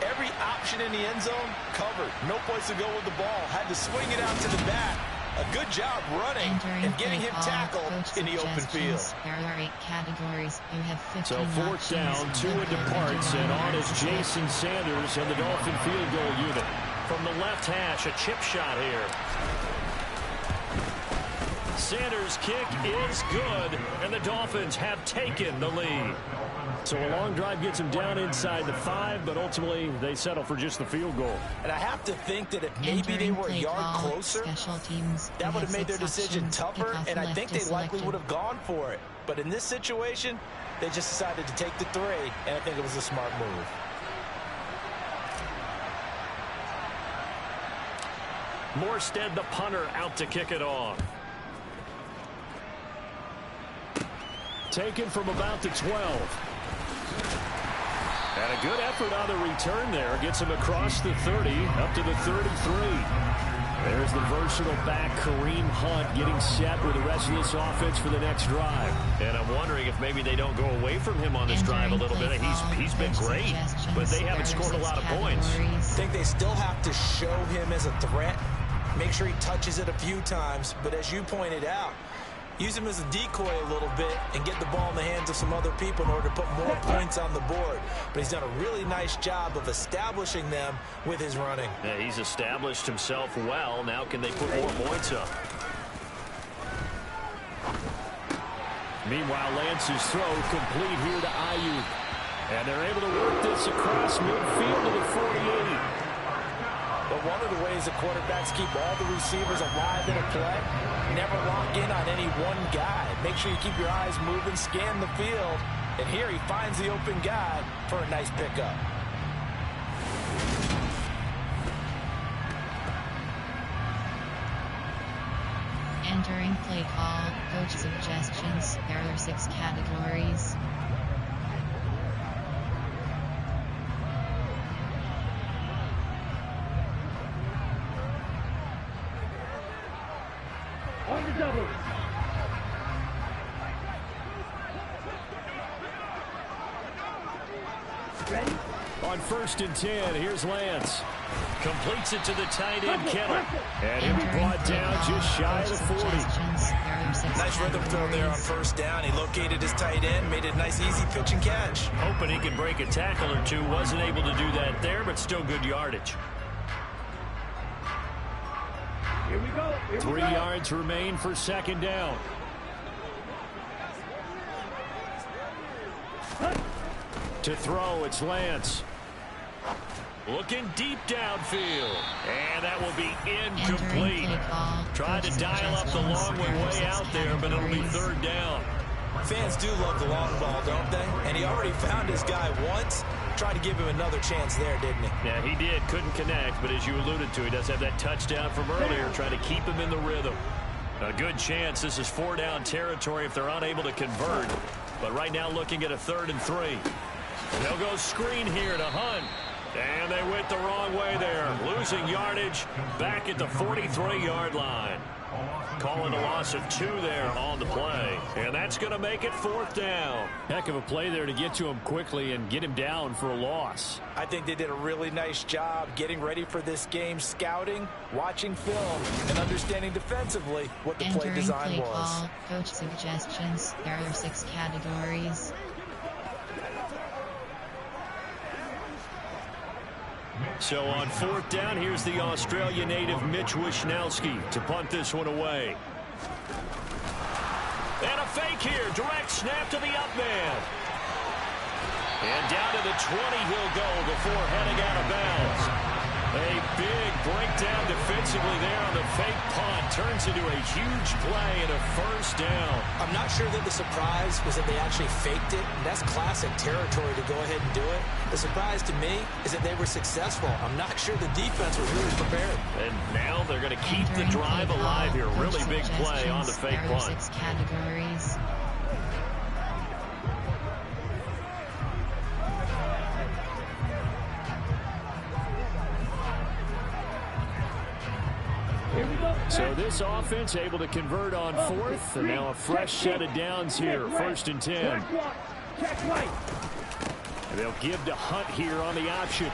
Every option in the end zone covered. No place to go with the ball. Had to swing it out to the back. A good job running and getting him tackled in the open field. There are 8 categories. You have 15 So 4th down, 2 in departs, and on is Jason Sanders and the Dolphin field goal unit. From the left hash, a chip shot here. Sanders' kick is good, and the Dolphins have taken the lead. So a long drive gets them down inside the 5, but ultimately they settle for just the field goal. And I have to think that if maybe they were a yard closer, that would have made their decision tougher, and I think they likely would have gone for it. But in this situation, they just decided to take the 3, and I think it was a smart move. Morstead, the punter, out to kick it off. Taken from about the 12. And a good effort on the return there. Gets him across the 30, up to the 33. There's the versatile back, Kareem Hunt, getting set with the rest of this offense for the next drive. And I'm wondering if maybe they don't go away from him on this drive a little bit. He's been great, but they haven't scored a lot of points. I think they still have to show him as a threat. Make sure he touches it a few times, but as you pointed out, use him as a decoy a little bit and get the ball in the hands of some other people in order to put more points on the board. But he's done a really nice job of establishing them with his running. Yeah, he's established himself well. Now can they put more points up? Meanwhile, Lance's throw complete here to Ayuk. And they're able to work this across midfield to the 48. But one of the ways the quarterbacks keep all the receivers alive in a play, never lock in on any one guy. Make sure you keep your eyes moving, scan the field. And here he finds the open guy for a nice pickup. Entering play call, coach suggestions. There are 6 categories. On the double. Ready? On 1st and 10, here's Lance. Completes it to the tight end, Kittle. And he'll be brought down just shy of the 40. Nice rhythm throw there on 1st down. He located his tight end, made it a nice easy pitch and catch. Hoping he could break a tackle or two. Wasn't able to do that there, but still good yardage. Here we go. 3 yards remain for 2nd down. To throw, it's Lance. Looking deep downfield. And that will be incomplete. Tried to dial up the long way out there, but it'll be 3rd down. Fans do love the long ball, don't they? And he already found his guy once. Tried to give him another chance there, didn't he? Yeah, he did. Couldn't connect, but as you alluded to, he does have that touchdown from earlier, trying to keep him in the rhythm. A good chance this is 4-down territory if they're unable to convert. But right now looking at a 3rd and 3. They'll go screen here to Hunt. And they went the wrong way there. Losing yardage back at the 43-yard line. Calling a loss of 2 there on the play. And that's going to make it 4th down. Heck of a play there to get to him quickly and get him down for a loss. I think they did a really nice job getting ready for this game, scouting, watching film, and understanding defensively what the play design was. Call, coach suggestions. There are 6 categories. So on 4th down, here's the Australia native Mitch Wishnowski to punt this one away. And a fake here. Direct snap to the up man. And down to the 20 he'll go before heading out of bounds. A big breakdown defensively there on the fake punt. Turns into a huge play and a 1st down. I'm not sure that the surprise was that they actually faked it. That's classic territory to go ahead and do it. The surprise to me is that they were successful. I'm not sure the defense was really prepared. And now they're going to keep the drive alive here. Really big play on the fake punt. 6 categories. So this offense able to convert on fourth, and now a fresh set of downs here, 1st and 10. And they'll give to Hunt here on the option.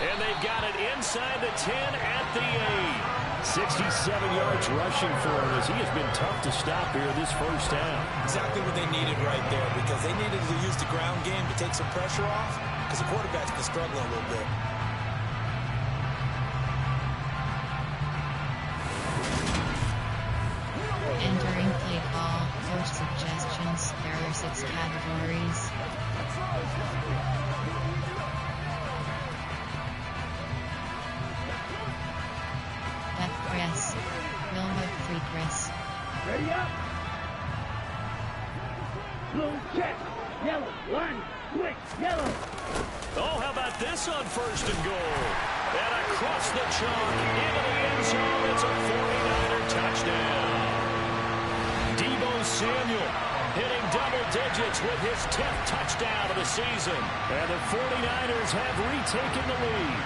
And they've got it inside the 10 at the 8. 67 yards rushing for him as he has been tough to stop here this first half. Exactly what they needed right there, because they needed to use the ground game to take some pressure off, because the quarterback's been struggling a little bit. Entering play call, coach suggestions, there are 6 categories. Left press. Will have 3 press. Ready up. Blue check. Yellow. Line. Quick. Yellow. Oh, how about this on 1st and goal? And across the chalk into the end zone. It's a 49er touchdown. Deebo Samuel hitting double digits with his 10th touchdown of the season. And the 49ers have retaken the lead.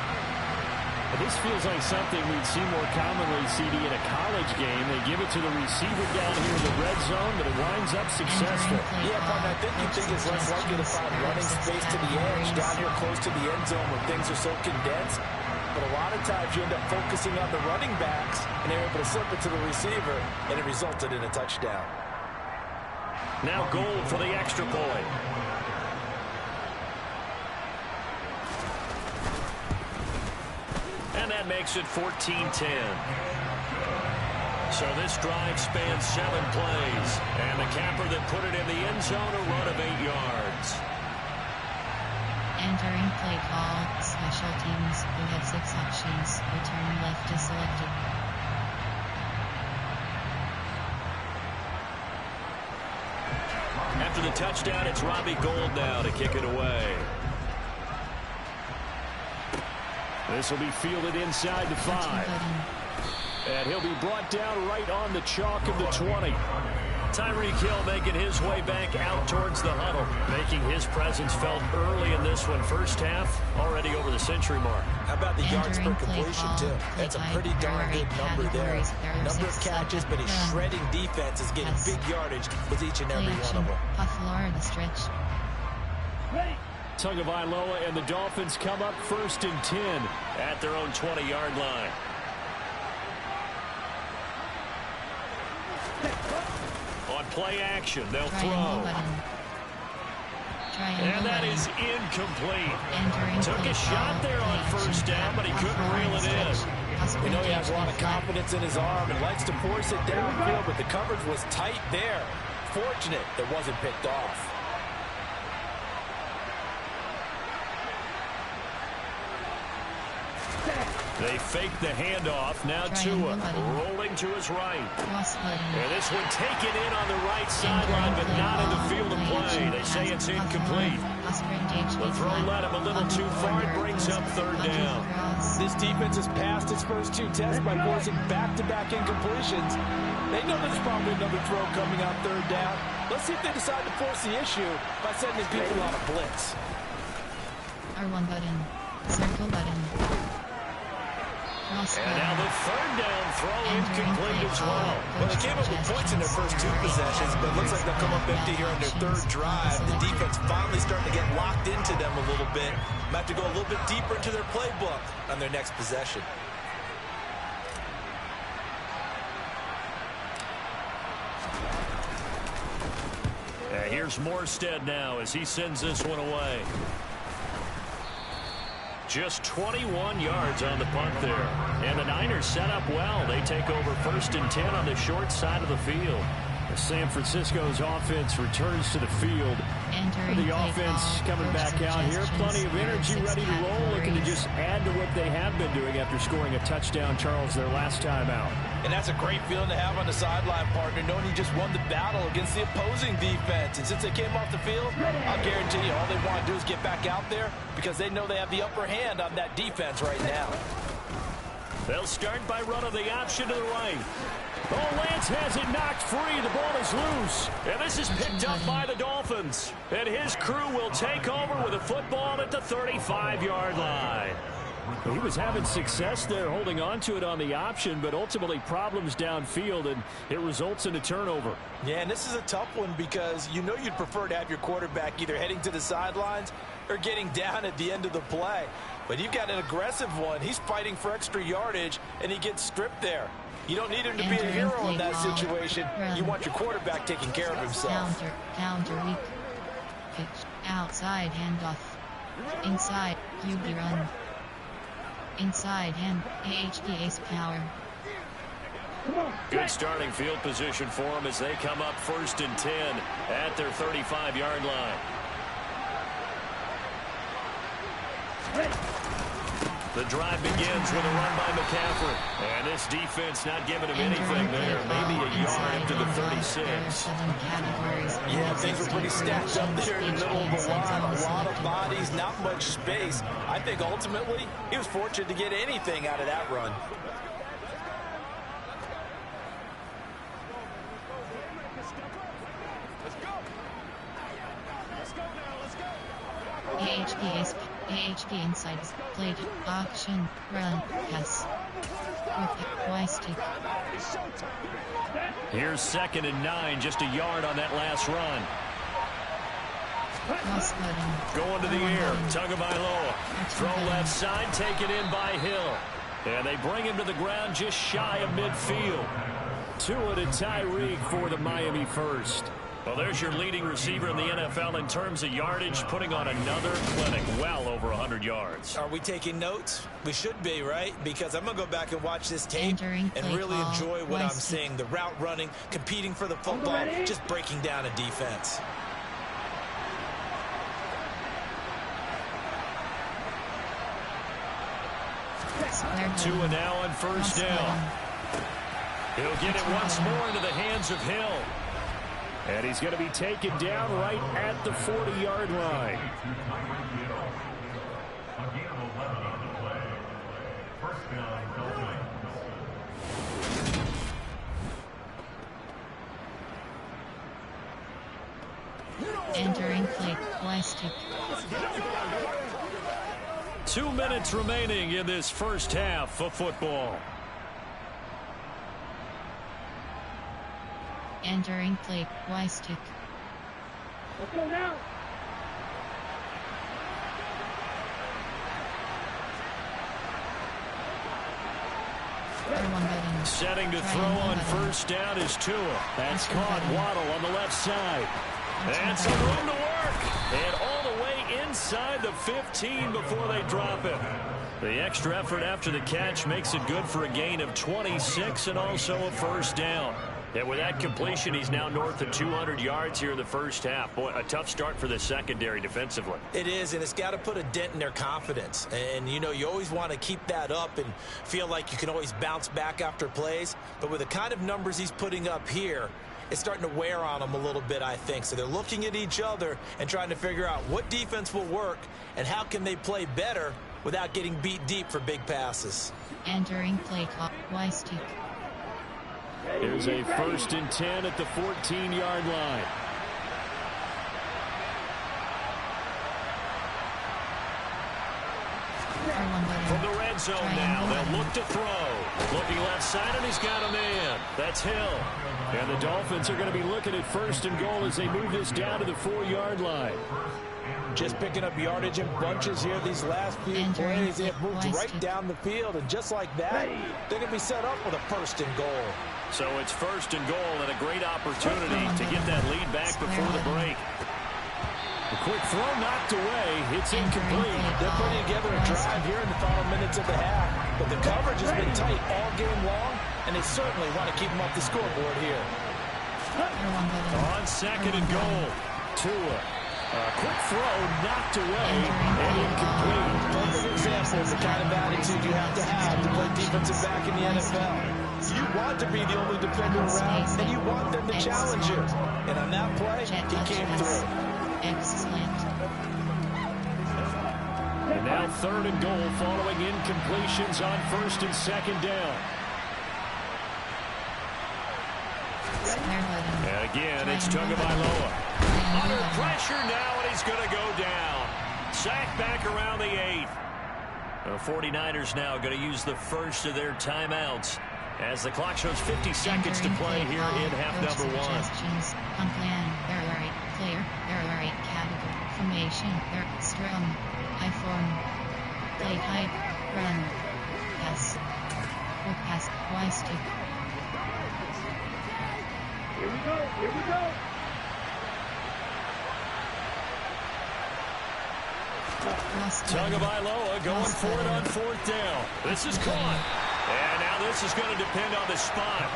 This feels like something we'd see more commonly, CD, in a college game. They give it to the receiver down here in the red zone, but it winds up successful. Yeah, partner, I think you think it's less likely to find running space to the edge down here close to the end zone where things are so condensed. But a lot of times you end up focusing on the running backs, and they're able to slip it to the receiver, and it resulted in a touchdown. Now Gold for the extra point. And that makes it 14-10. So this drive spans 7 plays. And the capper that put it in the end zone, a run of 8 yards. Entering play call, special teams, who have 6 options, return left is selected. After the touchdown, it's Robbie Gould now to kick it away. This will be fielded inside the 5. And he'll be brought down right on the chalk of the 20. Tyreek Hill making his way back out towards the huddle, making his presence felt early in this one. First half, already over the century mark. How about the yards per completion, too? That's a pretty darn good number there. Number of catches, but his shredding defense is getting big yardage with each and every one of them. Florida stretch. Tagovailoa and the Dolphins come up 1st and 10 at their own 20-yard line. On play action, they'll throw. And that is incomplete. Took a shot there on 1st down, but he couldn't reel it in. We know he has a lot of confidence in his arm and likes to force it downfield, but the coverage was tight there. Fortunate that wasn't picked off. They fake the handoff. Now Tua rolling to his right. And this one taken in on the right sideline, but not in the field of play. They say it's incomplete. The throw led him a little too far. It brings up 3rd down. This defense has passed its first 2 tests by forcing back-to-back incompletions. They know there's probably another throw coming on 3rd down. Let's see if they decide to force the issue by sending people on a blitz. R1 button. Circle button. And now the 3rd down throw incomplete as well. Well, they came up with points in their first 2 possessions, but it looks like they'll come up empty here on their 3rd drive. The defense finally starting to get locked into them a little bit. Might have to go a little bit deeper into their playbook on their next possession. Here's Morstead now as he sends this one away. Just 21 yards on the punt there. And the Niners set up well. They take over 1st and 10 on the short side of the field. San Francisco's offense returns to the field. The offense coming back out here. Plenty of energy, ready to roll, looking to just add to what they have been doing after scoring a touchdown, Charles, their last time out. And that's a great feeling to have on the sideline, partner, knowing you just won the battle against the opposing defense. And since they came off the field, I'll guarantee you all they want to do is get back out there because they know they have the upper hand on that defense right now. They'll start by running the option to the right. Oh, Lance has it knocked free. The ball is loose. And this is picked up by the Dolphins. And his crew will take over with a football at the 35-yard line. He was having success there holding on to it on the option, but ultimately problems downfield, and it results in a turnover. Yeah, and this is a tough one because you know you'd prefer to have your quarterback either heading to the sidelines or getting down at the end of the play. But you've got an aggressive one. He's fighting for extra yardage, and he gets stripped there. You don't need him to be a hero in that situation. You want your quarterback taking care of himself. Counter weak. Pitch. Outside handoff. Inside. QB run. Inside hand. AHP ace power. Good starting field position for them as they come up 1st and 10 at their 35-yard line. The drive begins with a run by McCaffrey. And this defense not giving him anything there. Maybe a yard up to the 36. Yeah, things were pretty stacked up there in the middle of the line. A lot of bodies, not much space. I think ultimately he was fortunate to get anything out of that run. AHP insides, played, auction, run, pass. With Y stick. Here's 2nd and 9, just a yard on that last run. Going to the air, Tagovailoa. Throw left side, taken in by Hill. And they bring him to the ground just shy of midfield. Tua to Tyreek for the Miami first. Well, there's your leading receiver in the NFL in terms of yardage, putting on another clinic, well over 100 yards. Are we taking notes? We should be, right? Because I'm going to go back and watch this tape and really enjoy what I'm seeing. The route running, competing for the football, just breaking down a defense. Tua now on 1st down. He'll get it once more into the hands of Hill. And he's going to be taken down right at the 40-yard line. Entering play, plastic. 2 minutes remaining in this first half of football. Entering play, Y stick. Let's go now. Setting to throw on 1st down is Tua. That's caught. Waddle on the left side. And some room to work. And all the way inside the 15 before they drop him. The extra effort after the catch makes it good for a gain of 26 and also a 1st down. And with that completion, he's now north of 200 yards here in the first half. Boy, a tough start for the secondary defensively. It is, and it's got to put a dent in their confidence. And, you know, you always want to keep that up and feel like you can always bounce back after plays. But with the kind of numbers he's putting up here, it's starting to wear on them a little bit, I think. So they're looking at each other and trying to figure out what defense will work and how can they play better without getting beat deep for big passes. Entering play clock, Y stick. Here's a 1st and 10 at the 14-yard line. From the red zone now, they'll look to throw. Looking left side, and he's got a man. That's Hill. And the Dolphins are going to be looking at 1st and goal as they move this down to the 4-yard line. Just picking up yardage in bunches here these last few plays. They have moved right down the field, and just like that, they're going to be set up with a 1st and goal. So it's 1st and goal and a great opportunity to get that lead back before the break. A quick throw knocked away. It's incomplete. They're putting together a drive here in the final minutes of the half, but the coverage has been tight all game long, and they certainly want to keep them off the scoreboard here. On 2nd and goal. Tua. A quick throw knocked away and incomplete. Perfect example of the kind of attitude you have to play defensive back in the NFL. You want to be the only defender around, and you want them to challenge you. And on that play, he came through. Excellent. And now 3rd and goal following incompletions on 1st and 2nd down. And again, it's Tagovailoa. Under pressure now, and he's going to go down. Sacked back around the 8. The 49ers now going to use the first of their timeouts as the clock shows 50 seconds to play here in half number one. On plan, there are 8 player, there are 8 category, formation, there strum, I form, play type, run, pass, or pass, Y stick. Here we go, here we go. Tagovailoa going for it on 4th down. This is caught. And now this is going to depend on the spot.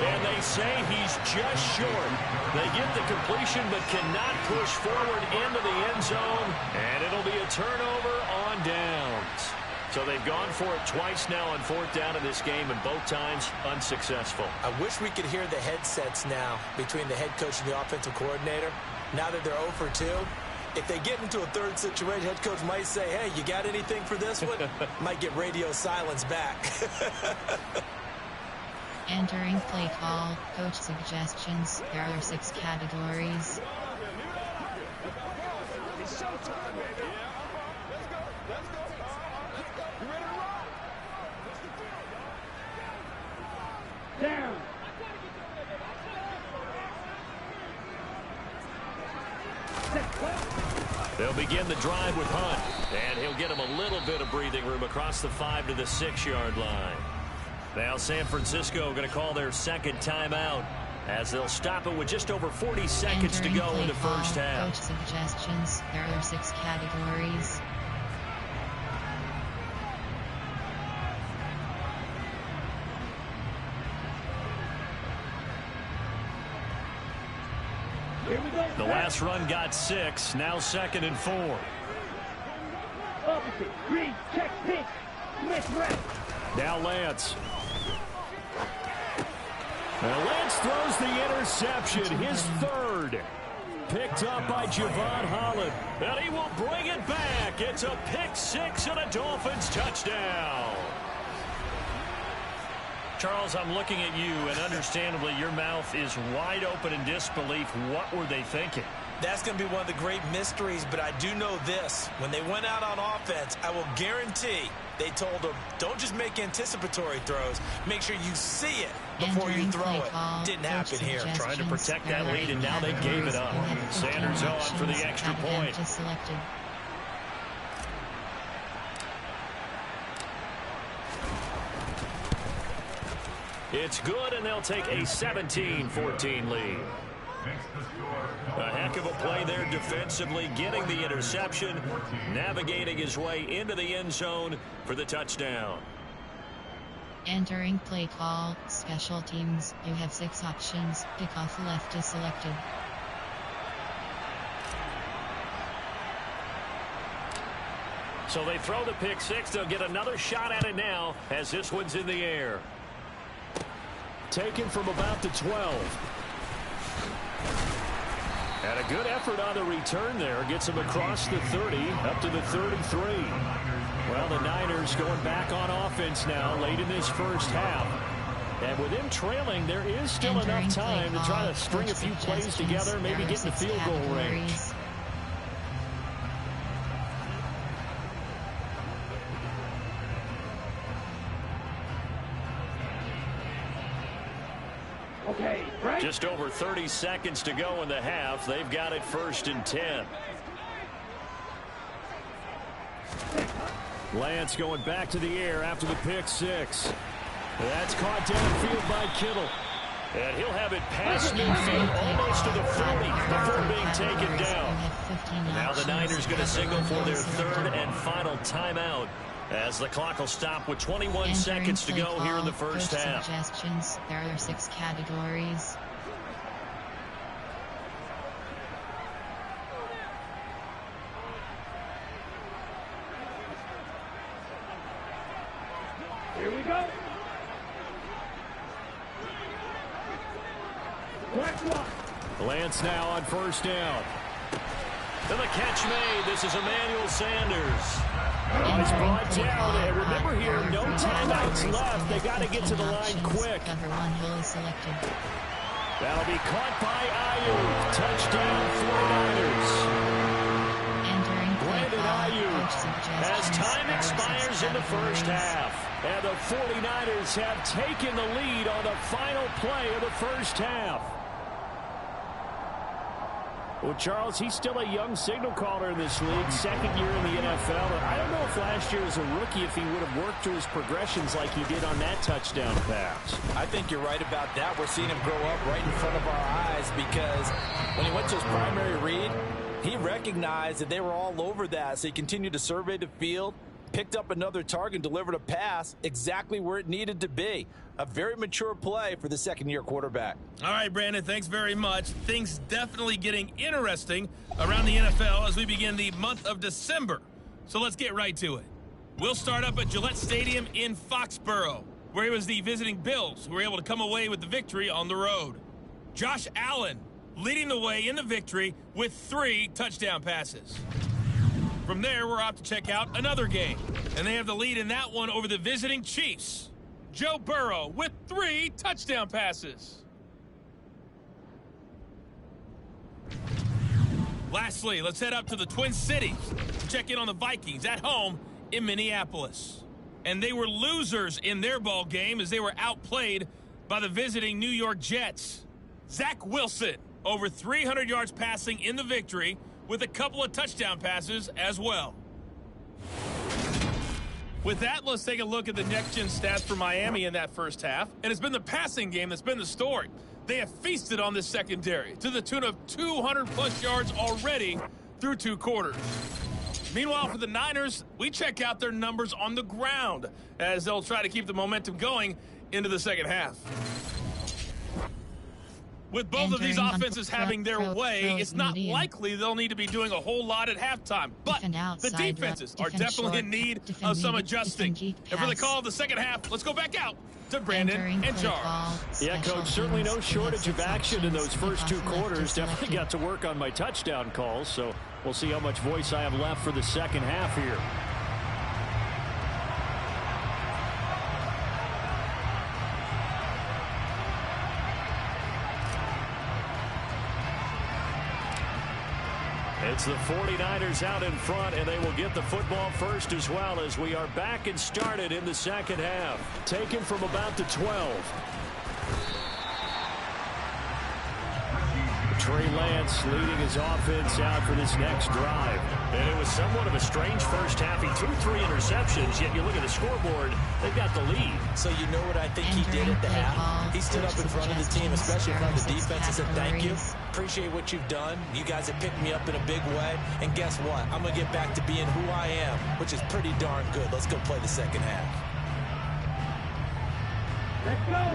And they say he's just short. They get the completion but cannot push forward into the end zone. And it'll be a turnover on downs. So they've gone for it twice now on 4th down in this game, and both times unsuccessful. I wish we could hear the headsets now between the head coach and the offensive coordinator. Now that they're 0 for 2, if they get into a third situation, head coach might say, hey, you got anything for this one? Might get radio silence back. Entering play call, coach suggestions. There are 6 categories. It's showtime, baby. Let's go, let's go. You ready to rock? Down. They'll begin the drive with Hunt, and he'll get him a little bit of breathing room across the 5 to the 6-yard line. Now San Francisco going to call their second timeout as they'll stop it with just over 40 seconds to go in the first half. Coach suggestions. There are 6 categories. The last run got 6, now 2nd and 4. Opposite, green, check, pink, miss red. Now Lance. Now Lance throws the interception, his 3rd. Picked up by Javon Holland. And he will bring it back. It's a pick 6 and a Dolphins touchdown. Charles, I'm looking at you, and understandably, your mouth is wide open in disbelief. What were they thinking? That's going to be one of the great mysteries, but I do know this. When they went out on offense, I will guarantee they told them, don't just make anticipatory throws. Make sure you see it before you throw it. Didn't happen here. Trying to protect that lead, and now they gave it up. Sanders on for the extra point. It's good, and they'll take a 17-14 lead. A heck of a play there defensively, getting the interception, navigating his way into the end zone for the touchdown. Entering play call, special teams. You have 6 options. Kickoff left is selected. So they throw the pick 6. They'll get another shot at it now as this one's in the air. Taken from about the 12. And a good effort on the return there. Gets him across the 30, up to the 33. Well, the Niners going back on offense now late in this first half. And with them trailing, there is still enough time to try to string a few plays together, maybe get in the field goal range. Okay, right. Just over 30 seconds to go in the half. They've got it 1st and 10. Lance going back to the air after the pick 6. That's caught downfield by Kittle. And he'll have it past midfield, almost to the 40 before being taken down. Now the Niners going to signal for their 3rd and final timeout, as the clock will stop with 21 seconds to go here in the first half. Suggestions. There are 6 categories. Here we go. Lance now on 1st down. And the catch made. This is Emmanuel Sanders. He's brought down, and remember here, no timeouts left. They got to get to the line quick. That'll be caught by Ayuk. Touchdown 49ers. Brandon Ayuk as time expires in the first half. And the 49ers have taken the lead on the final play of the first half. Well, Charles, he's still a young signal caller in this league, second year in the NFL. I don't know if last year as a rookie if he would have worked through his progressions like he did on that touchdown pass. I think you're right about that. We're seeing him grow up right in front of our eyes because when he went to his primary read, he recognized that they were all over that, so he continued to survey the field, picked up another target, delivered a pass exactly where it needed to be. A very mature play for the second-year quarterback. All right, Brandon, thanks very much. Things definitely getting interesting around the NFL as we begin the month of December. So let's get right to it. We'll start up at Gillette Stadium in Foxborough, where it was the visiting Bills who were able to come away with the victory on the road. Josh Allen leading the way in the victory with 3 touchdown passes. From there, we're off to check out another game, and they have the lead in that one over the visiting Chiefs. Joe Burrow with 3 touchdown passes. Lastly, let's head up to the Twin Cities to check in on the Vikings at home in Minneapolis. And they were losers in their ball game as they were outplayed by the visiting New York Jets. Zach Wilson over 300 yards passing in the victory with a couple of touchdown passes as well. With that, let's take a look at the next-gen stats for Miami in that first half. And it's been the passing game that's been the story. They have feasted on this secondary to the tune of 200-plus yards already through 2 quarters. Meanwhile, for the Niners, we check out their numbers on the ground as they'll try to keep the momentum going into the second half. With both of these offenses having their way, it's not likely they'll need to be doing a whole lot at halftime. But the defenses are definitely in need of some adjusting. And for the call of the second half, let's go back out to Brandon and Charles. Yeah, Coach, certainly no shortage of action in those first 2 quarters. Definitely got to work on my touchdown calls, so we'll see how much voice I have left for the second half here. It's the 49ers out in front, and they will get the football first as well as we are back and started in the second half. Taken from about the 12. Trey Lance leading his offense out for this next drive. And it was somewhat of a strange first half. He threw 3 interceptions, yet you look at the scoreboard, they've got the lead. So you know what I think he did at the half? He stood up in front of the team, especially in front of the defense, and said, thank you. Appreciate what you've done. You guys have picked me up in a big way. And guess what? I'm going to get back to being who I am, which is pretty darn good. Let's go play the second half.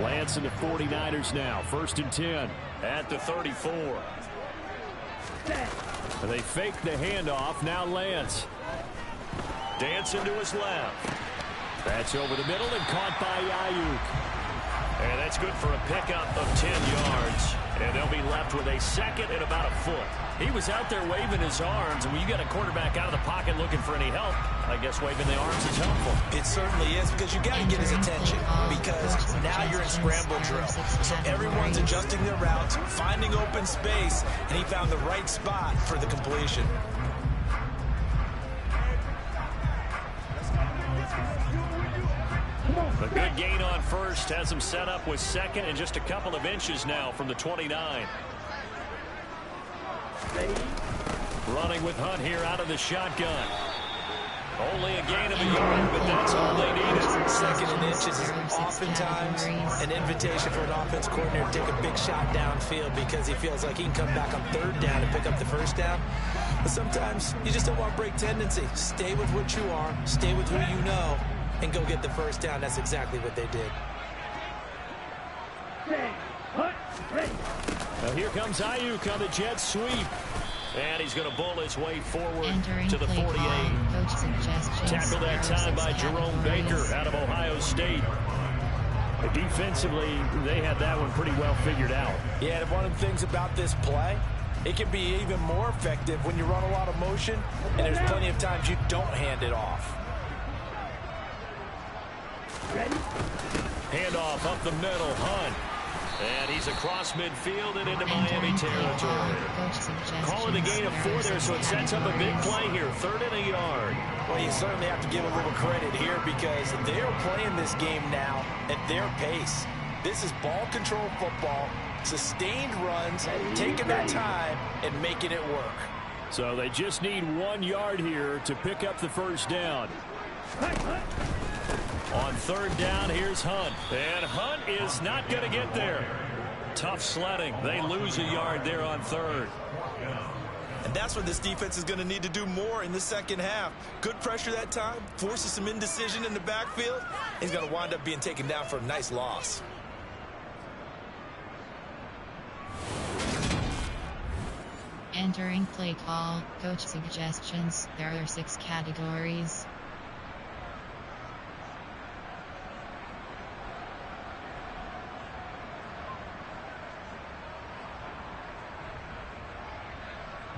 Lance and the 49ers now. 1st and 10. At the 34. And they fake the handoff. Now Lance. Dancing to his left. That's over the middle and caught by Ayuk. And that's good for a pickup of 10 yards. And they'll be left with a second and about a foot. He was out there waving his arms, and when you got a quarterback out of the pocket looking for any help, I guess waving the arms is helpful. It certainly is, because you got to get his attention, because now you're in scramble drill. So everyone's adjusting their routes, finding open space, and he found the right spot for the completion. A good gain on first has him set up with second and just a couple of inches now from the 29. Running with Hunt here out of the shotgun. Only a gain of a yard, but that's all they needed. Second and inches is oftentimes an invitation for an offense coordinator to take a big shot downfield because he feels like he can come back on 3rd down and pick up the 1st down. But sometimes you just don't want break tendency. Stay with what you are, stay with who you know, and go get the 1st down. That's exactly what they did. Now here comes Ayuk on the jet sweep. And he's going to bull his way forward to the 48. Tackled that time by Jerome Baker out of Ohio State. Defensively, they had that one pretty well figured out. Yeah, and one of the things about this play, it can be even more effective when you run a lot of motion, and there's plenty of times you don't hand it off. Handoff up the middle, Hunt. And he's across midfield and into Miami territory. Calling the gain of 4 there, so it sets up a big play here. 3rd and a yard. Well, you certainly have to give a little credit here because they're playing this game now at their pace. This is ball control football, sustained runs, taking their time and making it work. So they just need 1 yard here to pick up the first down. On 3rd down, here's Hunt. And Hunt is not going to get there. Tough sledding. They lose a yard there on 3rd. And that's what this defense is going to need to do more in the second half. Good pressure that time, forces some indecision in the backfield. He's going to wind up being taken down for a nice loss. Entering play call, coach suggestions. There are 6 categories.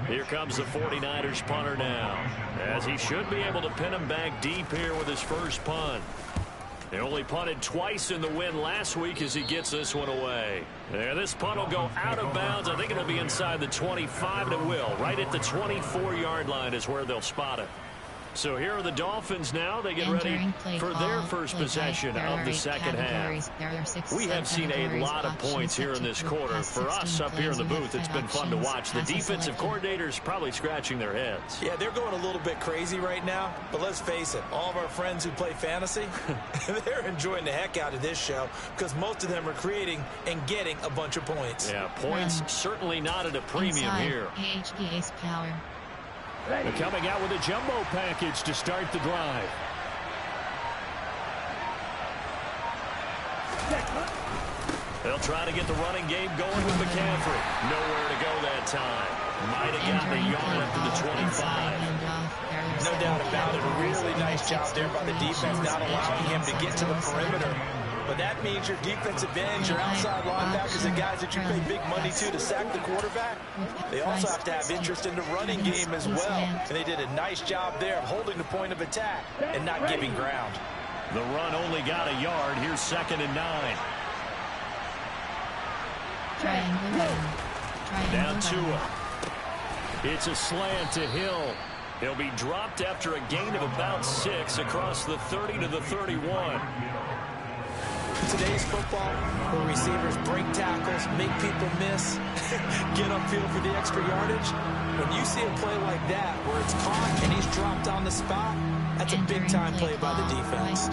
Here comes the 49ers punter now, as he should be able to pin him back deep here with his first punt. He only punted twice in the win last week as he gets this one away. And this punt will go out of bounds. I think it'll be inside the 25, and it will. Right at the 24-yard line is where they'll spot it. So here are the Dolphins now. They get ready for their first possession of the second half. We have seen a lot of points here in this quarter. For us up here in the booth, it's been fun to watch. The defensive coordinators probably scratching their heads. Yeah, they're going a little bit crazy right now. But let's face it, all of our friends who play fantasy, they're enjoying the heck out of this show because most of them are creating and getting a bunch of points. Yeah, points certainly not at a premium here. AHPA's power. They're coming out with a jumbo package to start the drive. They'll try to get the running game going with McCaffrey. Nowhere to go that time. Might have gotten a yard up to the 25. No doubt about it. A really nice job there by the defense, not allowing him to get to the perimeter. But that means your defensive ends, your outside linebackers, the guys that you pay big money to sack the quarterback, they also have to have interest in the running game as well. And they did a nice job there of holding the point of attack and not giving ground. The run only got a yard. Here's 2nd and 9. Down Tua. It's a slant to Hill. He'll be dropped after a gain of about 6 across the 30 to the 31. Today's football, where receivers break tackles, make people miss, get upfield for the extra yardage. When you see a play like that, where it's caught and he's dropped on the spot, that's a big-time play by the defense.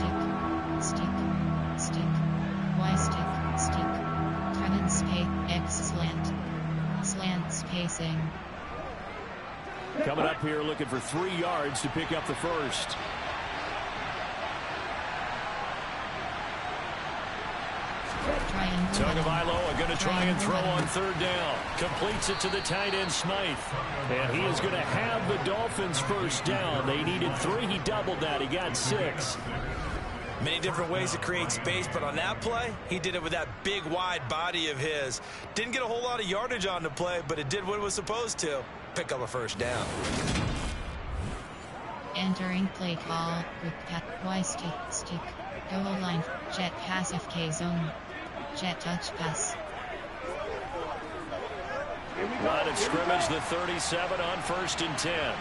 Slant spacing. Coming up here looking for 3 yards to pick up the first. Tagovailoa going to try and throw on 3rd down. Completes it to the tight end, Smythe. And he is going to have the Dolphins first down. They needed 3. He doubled that. He got 6. Many different ways to create space, but on that play, he did it with that big, wide body of his. Didn't get a whole lot of yardage on the play, but it did what it was supposed to. Pick up a first down. Entering play call, group cat, Y stick, goal line, jet pass FK zone, jet touch pass. Line of scrimmage, the 37 on 1st and 10.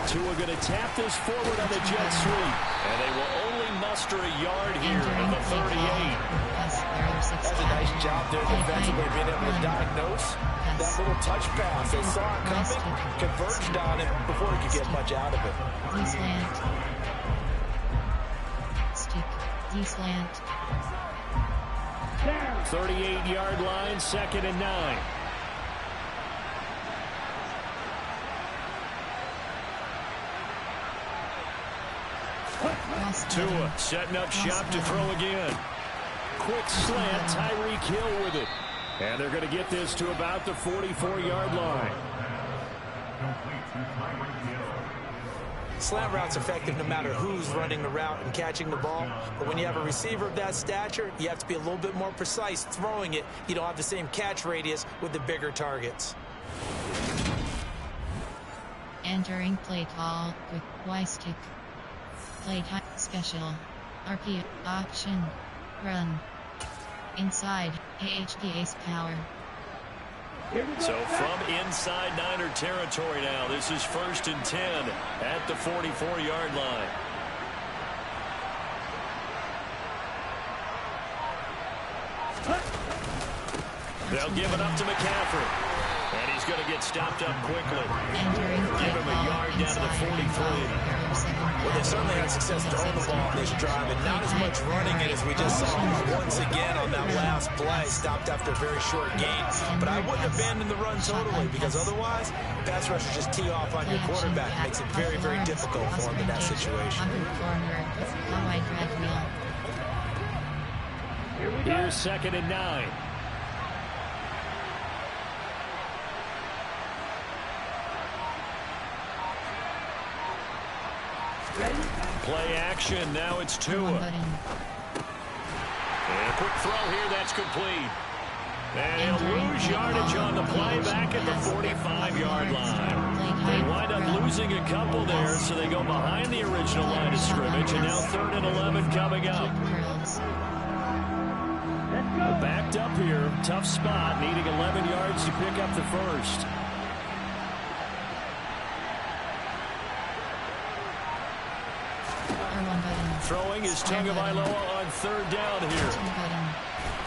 Tua going to tap this forward on the jet sweep. And they will only muster a yard here at the 38. That's a nice job there defensively, being able to diagnose that little touch pass. They saw it coming, converged on it before he could get much out of it. D-slant. Stick. D-slant. 38-yard line, 2nd and 9. Tua setting up shop to throw again. Quick slant, Tyreek Hill with it. And they're going to get this to about the 44-yard line. Slant route's effective no matter who's running the route and catching the ball. But when you have a receiver of that stature, you have to be a little bit more precise throwing it. You don't have the same catch radius with the bigger targets. Entering play call with Y-stick. Play type special. RP option. Run. Inside HDA's power. So from inside Niner territory now, this is 1st and 10 at the 44-yard line. They'll give it up to McCaffrey. And he's going to get stopped up quickly. Give him a yard down to the 43. Well, they certainly had success throwing the ball on this drive, and not as much running it as we just saw once again on that last play. Stopped after a very short gain. But I wouldn't abandon the run totally, because otherwise, pass rushers just tee off on your quarterback. Makes it very, very difficult for him in that situation. Here's 2nd and 9. Play action. Now it's Tua. And a quick throw here. That's complete. And he'll lose yardage on the play back at the 45-yard line. They wind up losing a couple there, so they go behind the original line of scrimmage. And now 3rd and 11 coming up. Backed up here. Tough spot. Needing 11 yards to pick up the first. Throwing is Tagovailoa on 3rd down here.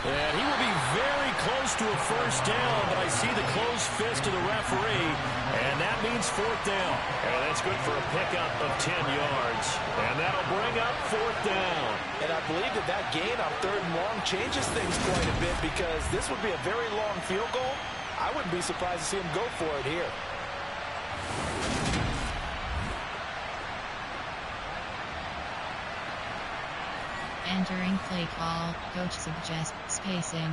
And he will be very close to a first down, but I see the closed fist of the referee, and that means 4th down. And that's good for a pickup of 10 yards. And that'll bring up 4th down. And I believe that gain on 3rd and long changes things quite a bit, because this would be a very long field goal. I wouldn't be surprised to see him go for it here. Entering play call, coach suggests spacing.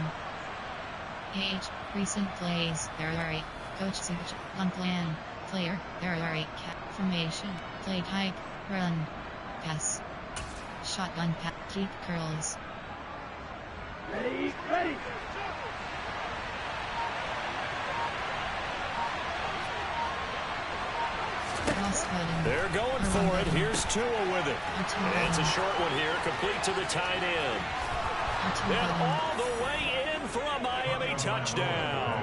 Age, recent plays, there are 8. Coach suggests on plan, player, there are 8. Formation, play type, run, pass. Shotgun pass, keep curls. Ready. They're going for it. Here's Tua with it. And it's a short one here, complete to the tight end. And all the way in for a Miami touchdown.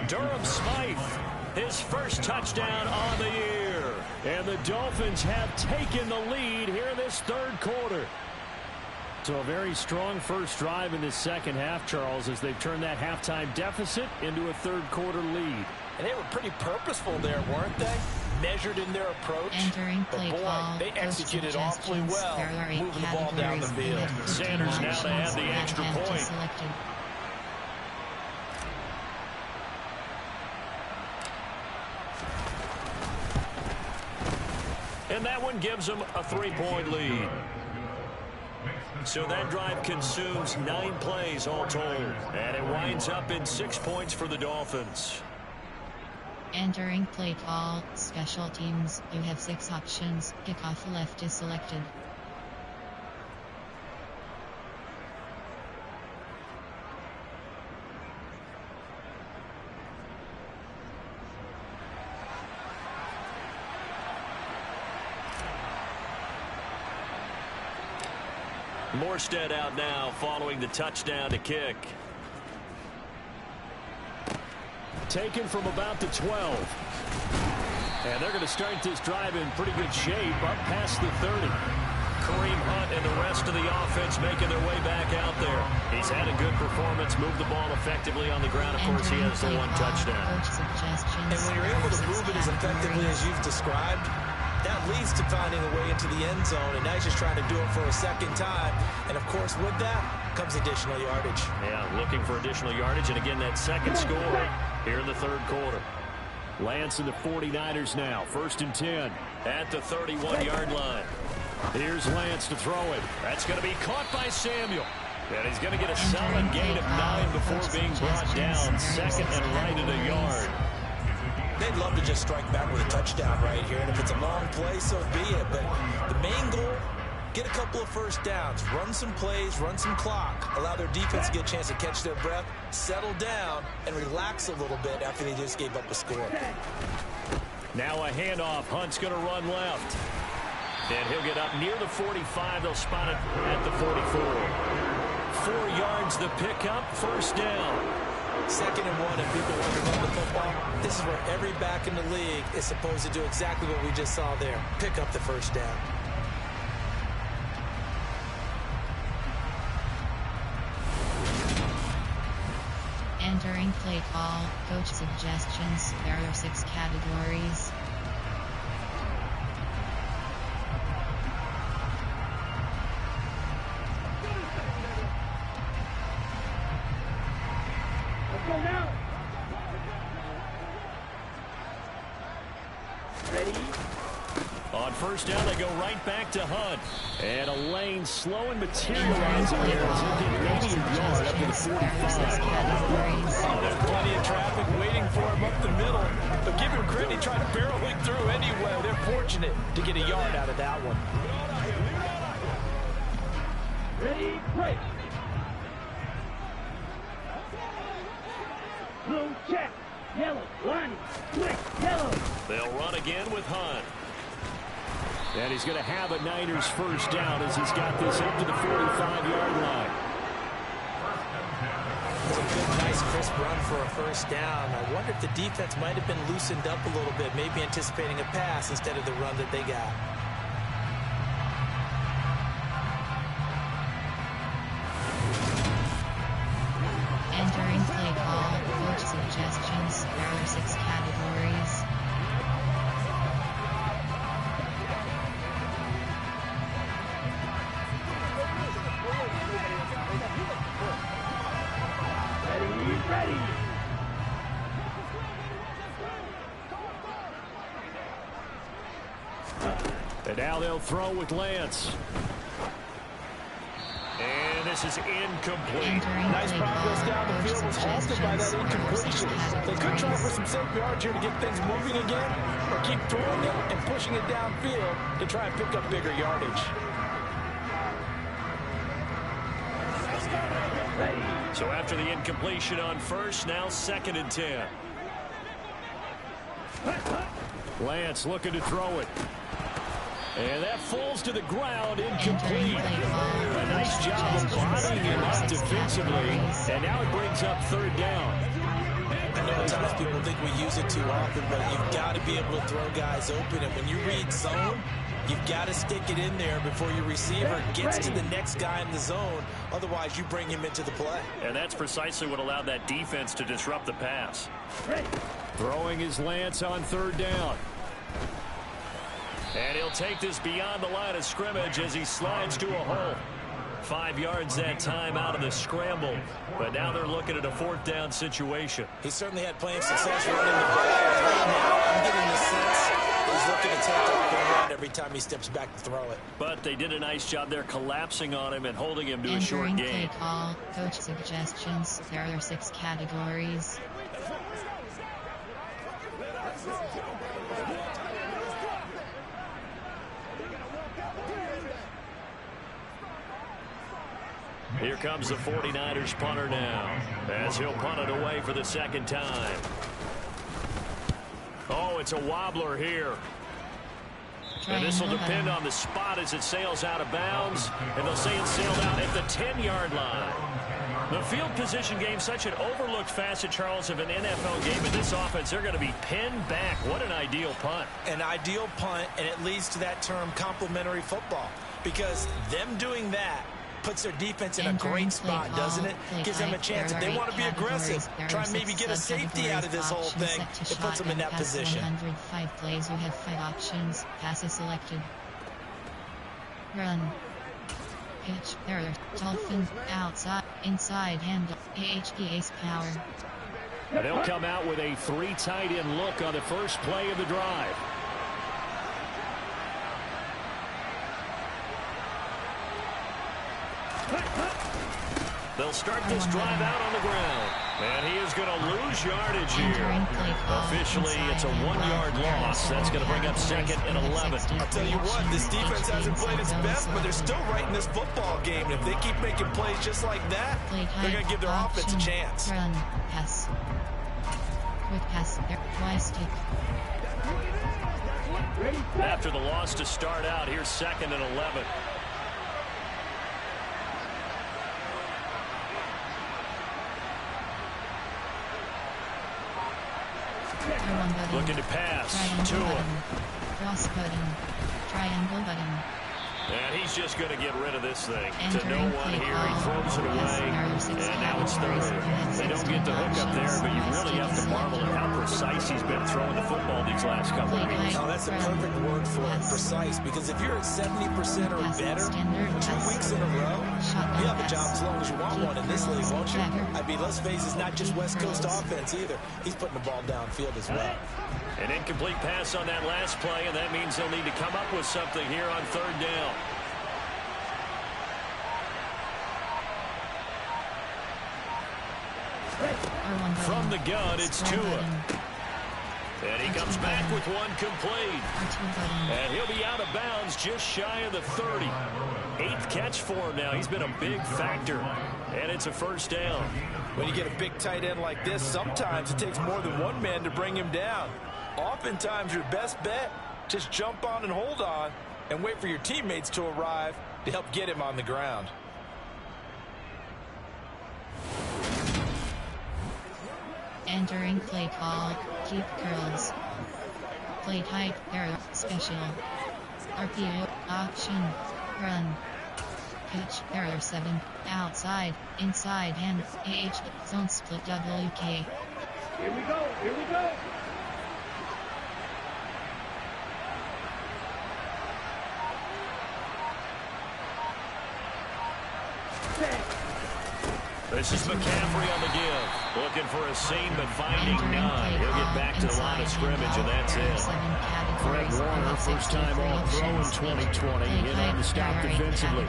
Durham Smythe, his first touchdown on the year. And the Dolphins have taken the lead here in this 3rd quarter. So a very strong first drive in this second half, Charles, as they've turned that halftime deficit into a 3rd quarter lead. And they were pretty purposeful there, weren't they? Measured in their approach. But boy, they executed awfully well, moving the ball down the field. Sanders now to add the extra point. And that one gives them a 3-point lead. So that drive consumes 9 plays all told. And it winds up in 6 points for the Dolphins. Entering play call, special teams, you have 6 options, kickoff left is selected. Morstead out now following the touchdown to kick. Taken from about the 12. And they're going to start this drive in pretty good shape up past the 30. Kareem Hunt and the rest of the offense making their way back out there. He's had a good performance, moved the ball effectively on the ground. Of course, he has the 1 touchdown. And when you're able to move it as effectively as you've described, that leads to finding a way into the end zone, and now he's just trying to do it for a second time. And, of course, with that comes additional yardage. Yeah, looking for additional yardage, and again, that second score here in the 3rd quarter. Lance and the 49ers now, 1st and 10. At the 31-yard line. Here's Lance to throw it. That's going to be caught by Samuel. And he's going to get a solid gain of 9 before being brought down. 2nd and right at a yard. They'd love to just strike back with a touchdown right here, and if it's a long play, so be it. But the main goal, get a couple of first downs, run some plays, run some clock, allow their defense to get a chance to catch their breath, settle down, and relax a little bit after they just gave up a score. Now a handoff. Hunt's going to run left. And he'll get up near the 45. They'll spot it at the 44. 4 yards the pickup. First down. 2nd and 1, and people want to run the football. This is where every back in the league is supposed to do exactly what we just saw there. Pick up the first down. Entering play call, coach suggestions. There are 6 categories. On first down, they go right back to Hunt. And a lane slow and materializing there as he'll get maybe a yard up to the 45. There's plenty of traffic waiting for him up the middle. But give him credit, he tried barreling through anyway. They're fortunate to get a yard out of that one. Ready, break. Blue check. Yellow, line, quick, yellow. They'll run again with Hunt. And he's going to have a Niners first down as he's got this up to the 45-yard line. It's a good, nice, crisp run for a first down. I wonder if the defense might have been loosened up a little bit, maybe anticipating a pass instead of the run that they got. Entering play call, coach suggestions. There are 6 categories. Ready. And now they'll throw with Lance. And this is incomplete. Nice progress down the field was halted by that incompletion. They could try for some safe yards here to get things moving again, or keep throwing it and pushing it downfield to try and pick up bigger yardage. So after the incompletion on first, now 2nd and 10. Lance looking to throw it. And that falls to the ground, incomplete. A nice job of bodying him up defensively. And now it brings up 3rd down. I know at times people think we use it too often, but you've got to be able to throw guys open. And when you read zone, you've got to stick it in there before your receiver gets to the next guy in the zone. Otherwise, you bring him into the play. And that's precisely what allowed that defense to disrupt the pass. Throwing his Lance on 3rd down. And he'll take this beyond the line of scrimmage as he slides to a hole. 5 yards that time out of the scramble. But now they're looking at a 4th down situation. He certainly had plenty of success running the ball. Right now, I'm getting the sense he's looking to take off and run every time he steps back to throw it. But they did a nice job there collapsing on him and holding him to a short Entering gain. play call, coach suggestions. There are 6 categories. Here comes the 49ers punter now, as he'll punt it away for the 2nd time. Oh, it's a wobbler here. And this will depend on the spot as it sails out of bounds. And they'll say it sailed out at the 10-yard line. The field position game, such an overlooked facet, Charles, of an NFL game. In this offense, they're going to be pinned back. What an ideal punt. An ideal punt, and it leads to that term complementary football. Because them doing that puts their defense in a great spot, doesn't it? Gives them a chance. If they want to be aggressive, try and maybe get a safety out of this whole thing. It puts them in that position. 105 plays. We have 5 options. Passes selected. Run. Pitch. There are Dolphins. Outside. Inside handle. AHPA's power. And they'll come out with a 3 tight end look on the first play of the drive. They'll start this drive out on the ground. And he is going to lose yardage here. Officially, it's a 1-yard loss. That's going to bring up 2nd and 11. I'll tell you what, this defense hasn't played its best, but they're still right in this football game. And if they keep making plays just like that, they're going to give their offense a chance. Run, pass. Quick pass, there, twice stick. After the loss to start out, here's 2nd and 11. Looking to pass. Tua. Cross button. Triangle button. And he's just going to get rid of this thing. To no one here. He throws it away. And now it's 3rd. They don't get the hook up there, but you really have to marvel at how precise he's been throwing the football these last couple of weeks. Oh, that's a perfect word for it, precise. Because if you're at 70% or better 2 weeks in a row, you have a job as long as you want one in this league, won't you? I mean, let's face it, it's not just West Coast offense either. He's putting the ball downfield as well. An incomplete pass on that last play, and that means they'll need to come up with something here on 3rd down. From the gun, it's Tua. And he comes back with one complete. And he'll be out of bounds just shy of the 30. 8th catch for him now. He's been a big factor. And it's a 1st down. When you get a big tight end like this, sometimes it takes more than one man to bring him down. Oftentimes, your best bet, just jump on and hold on and wait for your teammates to arrive to help get him on the ground. Entering play call. Keep curls. Play type. Error. Special. RPO. Option. Run. Pitch. Error 7. Outside. Inside hand. Zone split. WK. Here we go. Here we go. This is McCaffrey on the give. Looking for a seam, but finding none. He'll get back to the line of scrimmage, and that's it. Fred Warner, first time All-Pro in 2020, in on the stop defensively.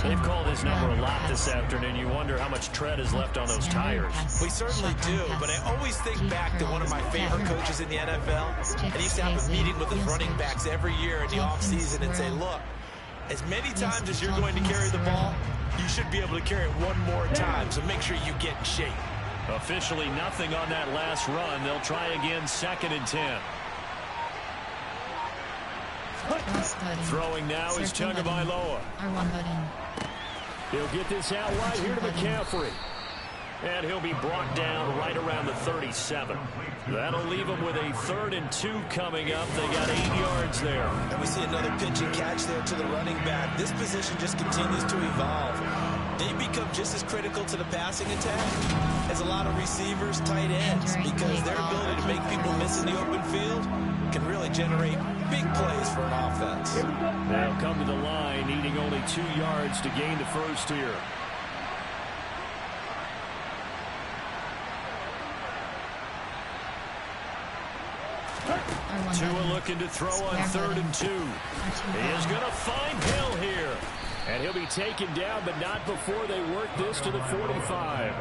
They've called his number a lot this afternoon. You wonder how much tread is left on those tires. We certainly do, but I always think back to one of my favorite coaches in the NFL. And he used to have a meeting with his running backs every year in the offseason and say, look, as many times as you're going to carry the ball, you should be able to carry it one more time, so make sure you get in shape. Officially nothing on that last run. They'll try again, 2nd and 10. Throwing now is Tagovailoa. R1 button. He'll get this out wide here to McCaffrey. And he'll be brought down right around the 37. That'll leave him with a 3rd and 2 coming up. They got 8 yards there. And we see another pitch and catch there to the running back. This position just continues to evolve. They become just as critical to the passing attack as a lot of receivers, tight ends, because their ability to make people miss in the open field can really generate big plays for an offense. They'll come to the line, needing only 2 yards to gain the 1st here. Tua looking to throw on 3rd and 2. He is going to find Hill here. And he'll be taken down, but not before they work this to the 45.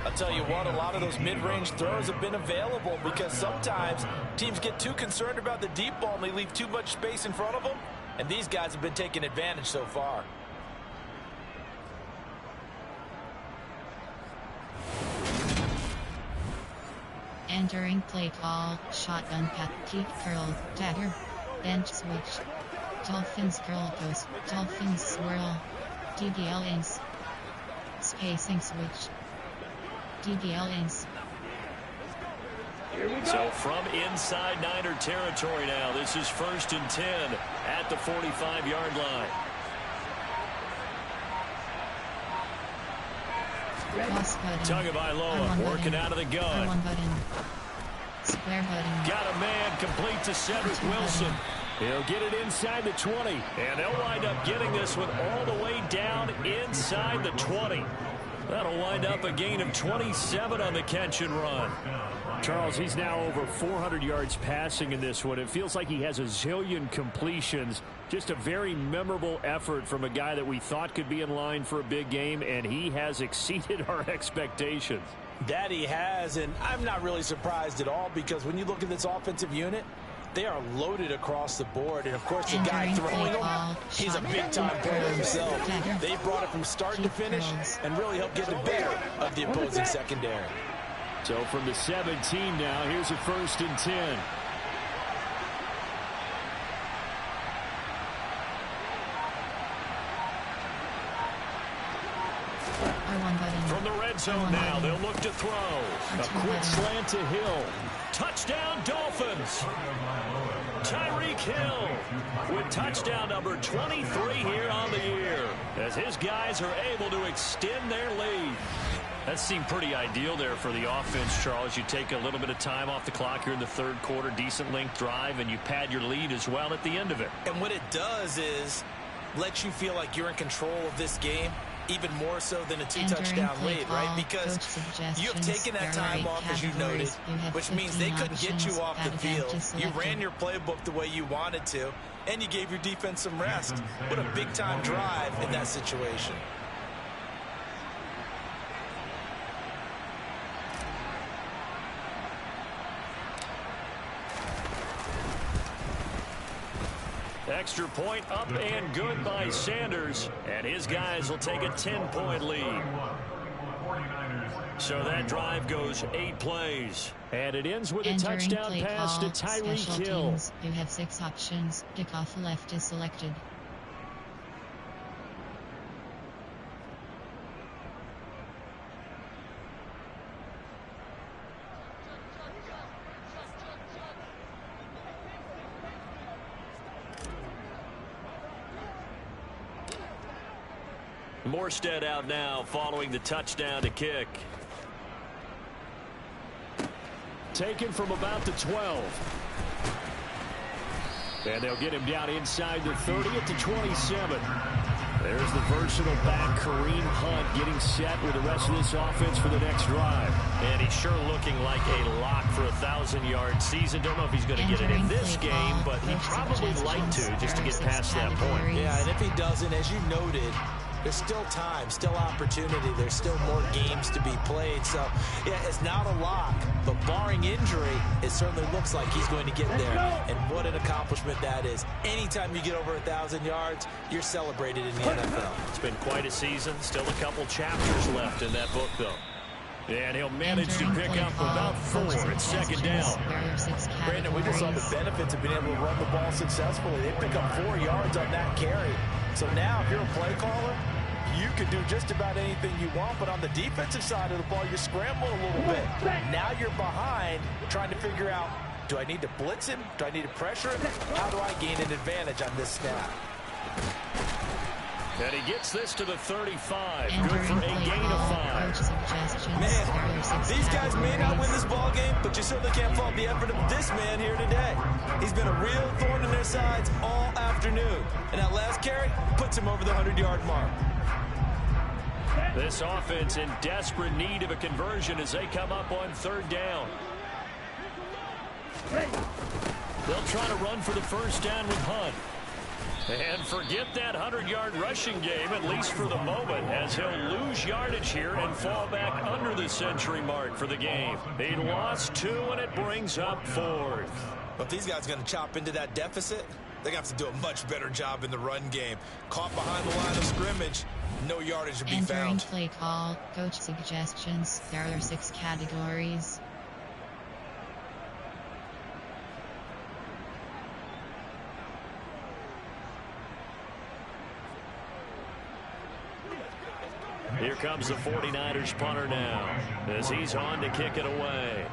I'll tell you what, a lot of those mid-range throws have been available because sometimes teams get too concerned about the deep ball and they leave too much space in front of them. And these guys have been taking advantage so far. Entering play call. Shotgun pat. Keep curl. Dagger. Bench switch. Dolphins curl post. Dolphins swirl. DBL ins. Spacing switch. DBL ins. So from inside Niner territory now, this is 1st and 10 at the 45-yard line. Tagovailoa working out of the gun. R1 button. Square button. Got a man complete to Cedric Wilson. He'll get it inside the 20. And they'll wind up getting this one all the way down inside the 20. That'll wind up a gain of 27 on the catch and run. Charles, he's now over 400 yards passing in this one. It feels like he has a zillion completions. Just a very memorable effort from a guy that we thought could be in line for a big game, and he has exceeded our expectations. That he has, and I'm not really surprised at all because when you look at this offensive unit, they are loaded across the board. And, of course, the guy throwing them, he's a big-time player himself. They brought it from start to finish and really helped get the better of the opposing secondary. So from the 17 now, here's a 1st and 10. From the red zone now, they'll look to throw. A quick slant to Hill. Touchdown, Dolphins. Tyreek Hill with touchdown number 23 here on the year, as his guys are able to extend their lead. That seemed pretty ideal there for the offense, Charles. You take a little bit of time off the clock here in the 3rd quarter, decent length drive, and you pad your lead as well at the end of it. And what it does is let you feel like you're in control of this game, even more so than a 2-touchdown lead, right? Because you have taken that time off, as you noted, which means they couldn't get you off the field. You ran your playbook the way you wanted to, and you gave your defense some rest. What a big-time drive in that situation. Extra point up and good by Sanders, and his guys will take a 10-point lead. So that drive goes 8 plays. And it ends with a touchdown pass to Tyreek Hill. You have 6 options. Kickoff left is selected. Morstead out now following the touchdown to kick. Taken from about the 12. And they'll get him down inside the 30 at the 27. There's the versatile back, Kareem Hunt, getting set with the rest of this offense for the next drive. And he's sure looking like a lock for a 1,000-yard season. Don't know if he's going to get it in this game, but he'd probably like to, just to get past that point. Yeah, and if he doesn't, as you noted, there's still time, still opportunity. There's still more games to be played. So, yeah, it's not a lock, but barring injury, it certainly looks like he's going to get there. And what an accomplishment that is. Anytime you get over 1,000 yards, you're celebrated in the NFL. It's been quite a season. Still a couple chapters left in that book, though. And he'll manage to pick up about 4 at 2nd down. Brandon, we just saw the benefits of being able to run the ball successfully. They pick up 4 yards on that carry. So now, if you're a play caller, you can do just about anything you want, but on the defensive side of the ball, you scramble a little bit. Now you're behind, trying to figure out, do I need to blitz him? Do I need to pressure him? How do I gain an advantage on this snap? And he gets this to the 35. Good for a gain of 5. Man, these guys may not win this ball game, but you certainly can't fault the effort of this man here today. He's been a real thorn in their sides all afternoon. And that last carry puts him over the 100-yard mark. This offense in desperate need of a conversion as they come up on 3rd down. They'll try to run for the 1st down with Hunt. And forget that 100-yard rushing game, at least for the moment, as he'll lose yardage here and fall back under the century mark for the game. He lost 2, and it brings up 4th. But these guys are going to chop into that deficit. They're going to have to do a much better job in the run game. Caught behind the line of scrimmage, no yardage to be found. Play call, coach suggestions. There are 6 categories. Here comes the 49ers punter now as he's on to kick it away.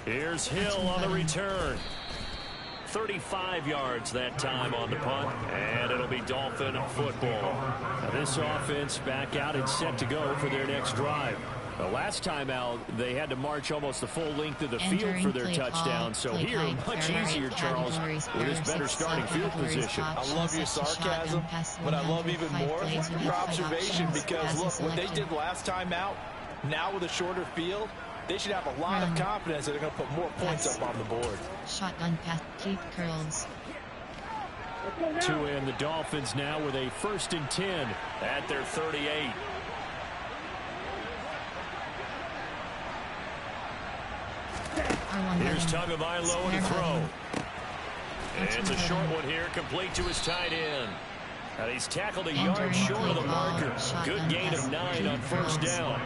Here's Hill on the return. 35 yards that time on the punt, and it'll be Dolphin football. Now this offense back out and set to go for their next drive. The last time out, they had to march almost the full length of the field for their touchdown. So here, much easier, Charles, with this better starting field position. I love your sarcasm, but I love even more your observation, because, look, what they did last time out, now with a shorter field, they should have a lot of confidence that they're going to put more points up on the board. Shotgun pass, keep curls. To end the Dolphins now with a 1st and 10 at their 38. Here's Tagovailoa to throw. It's a short one here, complete to his tight end. And he's tackled a yard short of the marker. Good gain of 9 on first down.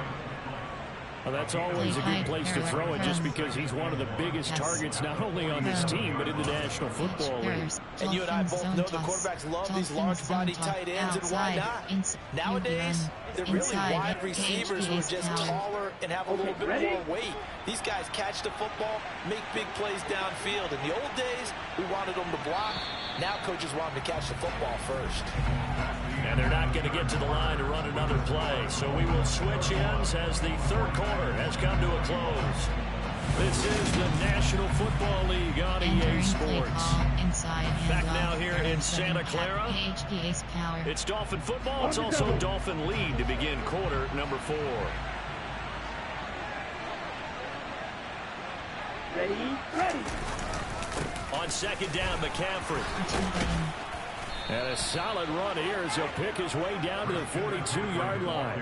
Well, that's always a good place to throw it just because he's one of the biggest targets not only on this team but in the National Football League. And you and I both know the quarterbacks love these large-body tight ends, and why not? Nowadays, they're really wide receivers who are just taller and have a little bit more weight. These guys catch the football, make big plays downfield. In the old days, we wanted them to block. Now coaches want them to catch the football first. And they're not going to get to the line to run another play. So we will switch ends as the third quarter has come to a close. This is the National Football League on EA Sports. Back now here in Santa Clara. It's Dolphin football. It's also Dolphin lead to begin quarter number 4. Ready. On second down, McCaffrey. And a solid run here as he'll pick his way down to the 42-yard line.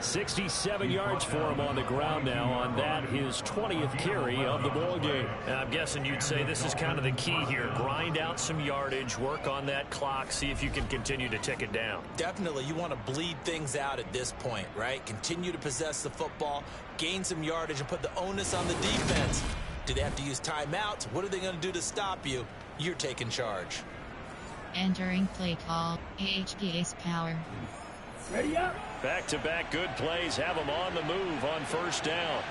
67 yards for him on the ground now on that, his 20th carry of the ball game. And I'm guessing you'd say this is kind of the key here. Grind out some yardage, work on that clock, see if you can continue to tick it down. Definitely, you want to bleed things out at this point, right? Continue to possess the football, gain some yardage, and put the onus on the defense. Do they have to use timeouts? What are they going to do to stop you? You're taking charge. Entering play call, HPA's power. Ready up. Back-to-back good plays have them on the move on first down.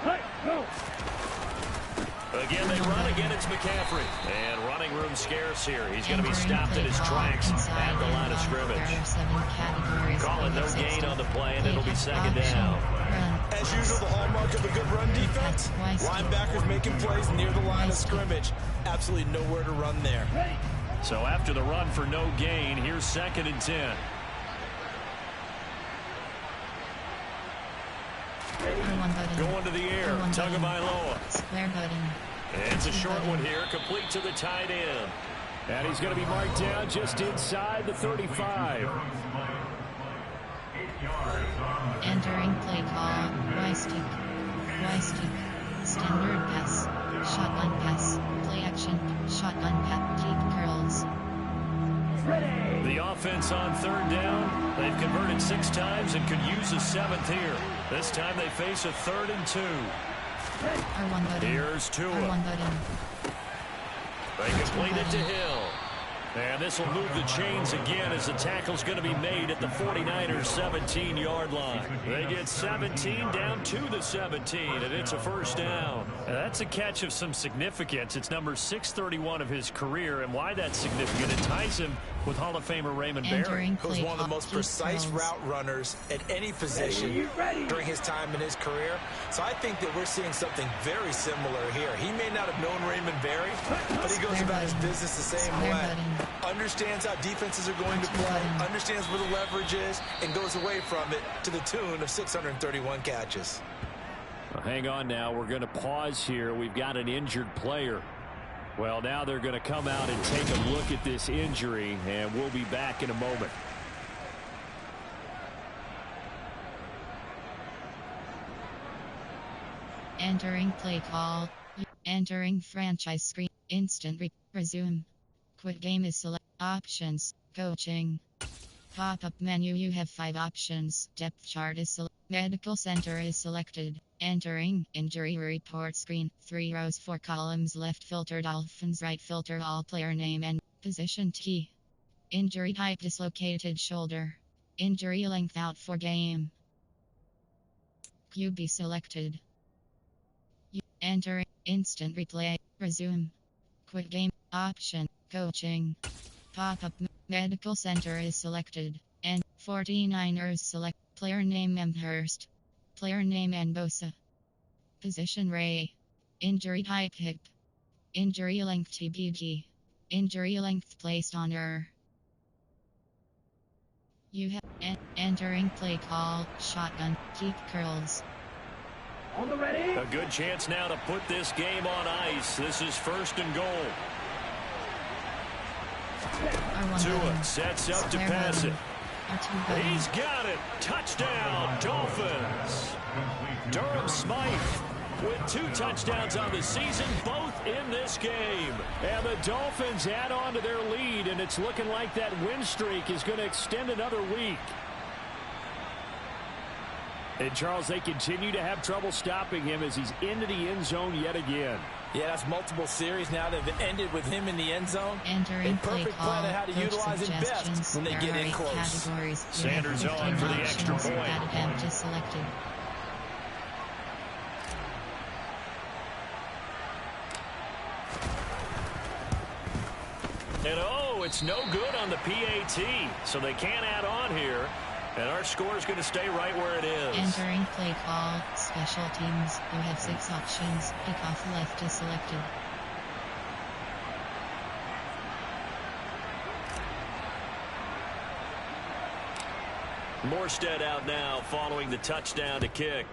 Hey, go. Again, they run. Again, it's McCaffrey. And running room scarce here. He's going to be stopped in his tracks at the line of scrimmage. Calling no gain on the play, and it'll be second down. As usual, the hallmark of a good run defense, linebackers making plays near the line of scrimmage. Absolutely nowhere to run there. So after the run for no gain, here's second and 10. Going to the air, Tagovailoa. It's a short one here, complete to the tight end. And he's going to be marked down just inside the 35. Entering play call, Y-stick, standard pass, shotgun pass, play action, shotgun pass, deep curls. The offense on third down, they've converted 6 times and could use a 7th here. This time they face a 3rd and 2. Here's Tua. They complete it to Hill. And this will move the chains again as the tackle's going to be made at the 49ers' 17-yard line. They get 17 down to the 17, and it's a first down. And that's a catch of some significance. It's number 631 of his career, and why that's significant, it ties him with Hall of Famer Raymond Berry, who's one of the most precise route runners at any position during his time in his career. So I think that we're seeing something very similar here. He may not have known Raymond Berry, but he goes about his business the same way. Understands how defenses are going to play, understands where the leverage is, and goes away from it to the tune of 631 catches. Well, hang on now. We're going to pause here. We've got an injured player. Well, now they're going to come out and take a look at this injury, and we'll be back in a moment. Entering play call, entering franchise screen, instant resume. Quit game is select. Options, coaching. Pop-up menu, you have 5 options. Depth chart is selected. Medical center is selected. Entering injury report screen. 3 rows, 4 columns. Left filter Dolphins, right filter all player name and position T. Injury type dislocated shoulder. Injury length out for game. QB selected. Entering instant replay. Resume. Quit game option. Coaching. Pop-up medical center is selected. And 49ers select. Player name Amherst. Player name Anbosa. Position Ray. Injury type hip. Injury length TBD. Injury length placed on error. You have entering play call. Shotgun. Keep curls. On the ready. A good chance now to put this game on ice. This is 1st and goal. Tua sets up to pass it. He's got it. Touchdown, Dolphins. Durham Smythe with 2 touchdowns on the season, both in this game. And the Dolphins add on to their lead, and it's looking like that win streak is going to extend another week. And, Charles, they continue to have trouble stopping him as he's into the end zone yet again. Yeah, that's multiple series now that have ended with him in the end zone. Entering a perfect plan on how to utilize him best when they get in close. Sanders on for the extra point. Empty selected. And it's no good on the PAT, so they can't add on here. And our score is going to stay right where it is. Entering play call, special teams. You have 6 options. Kickoff left is selected. Morstead out now following the touchdown to kick.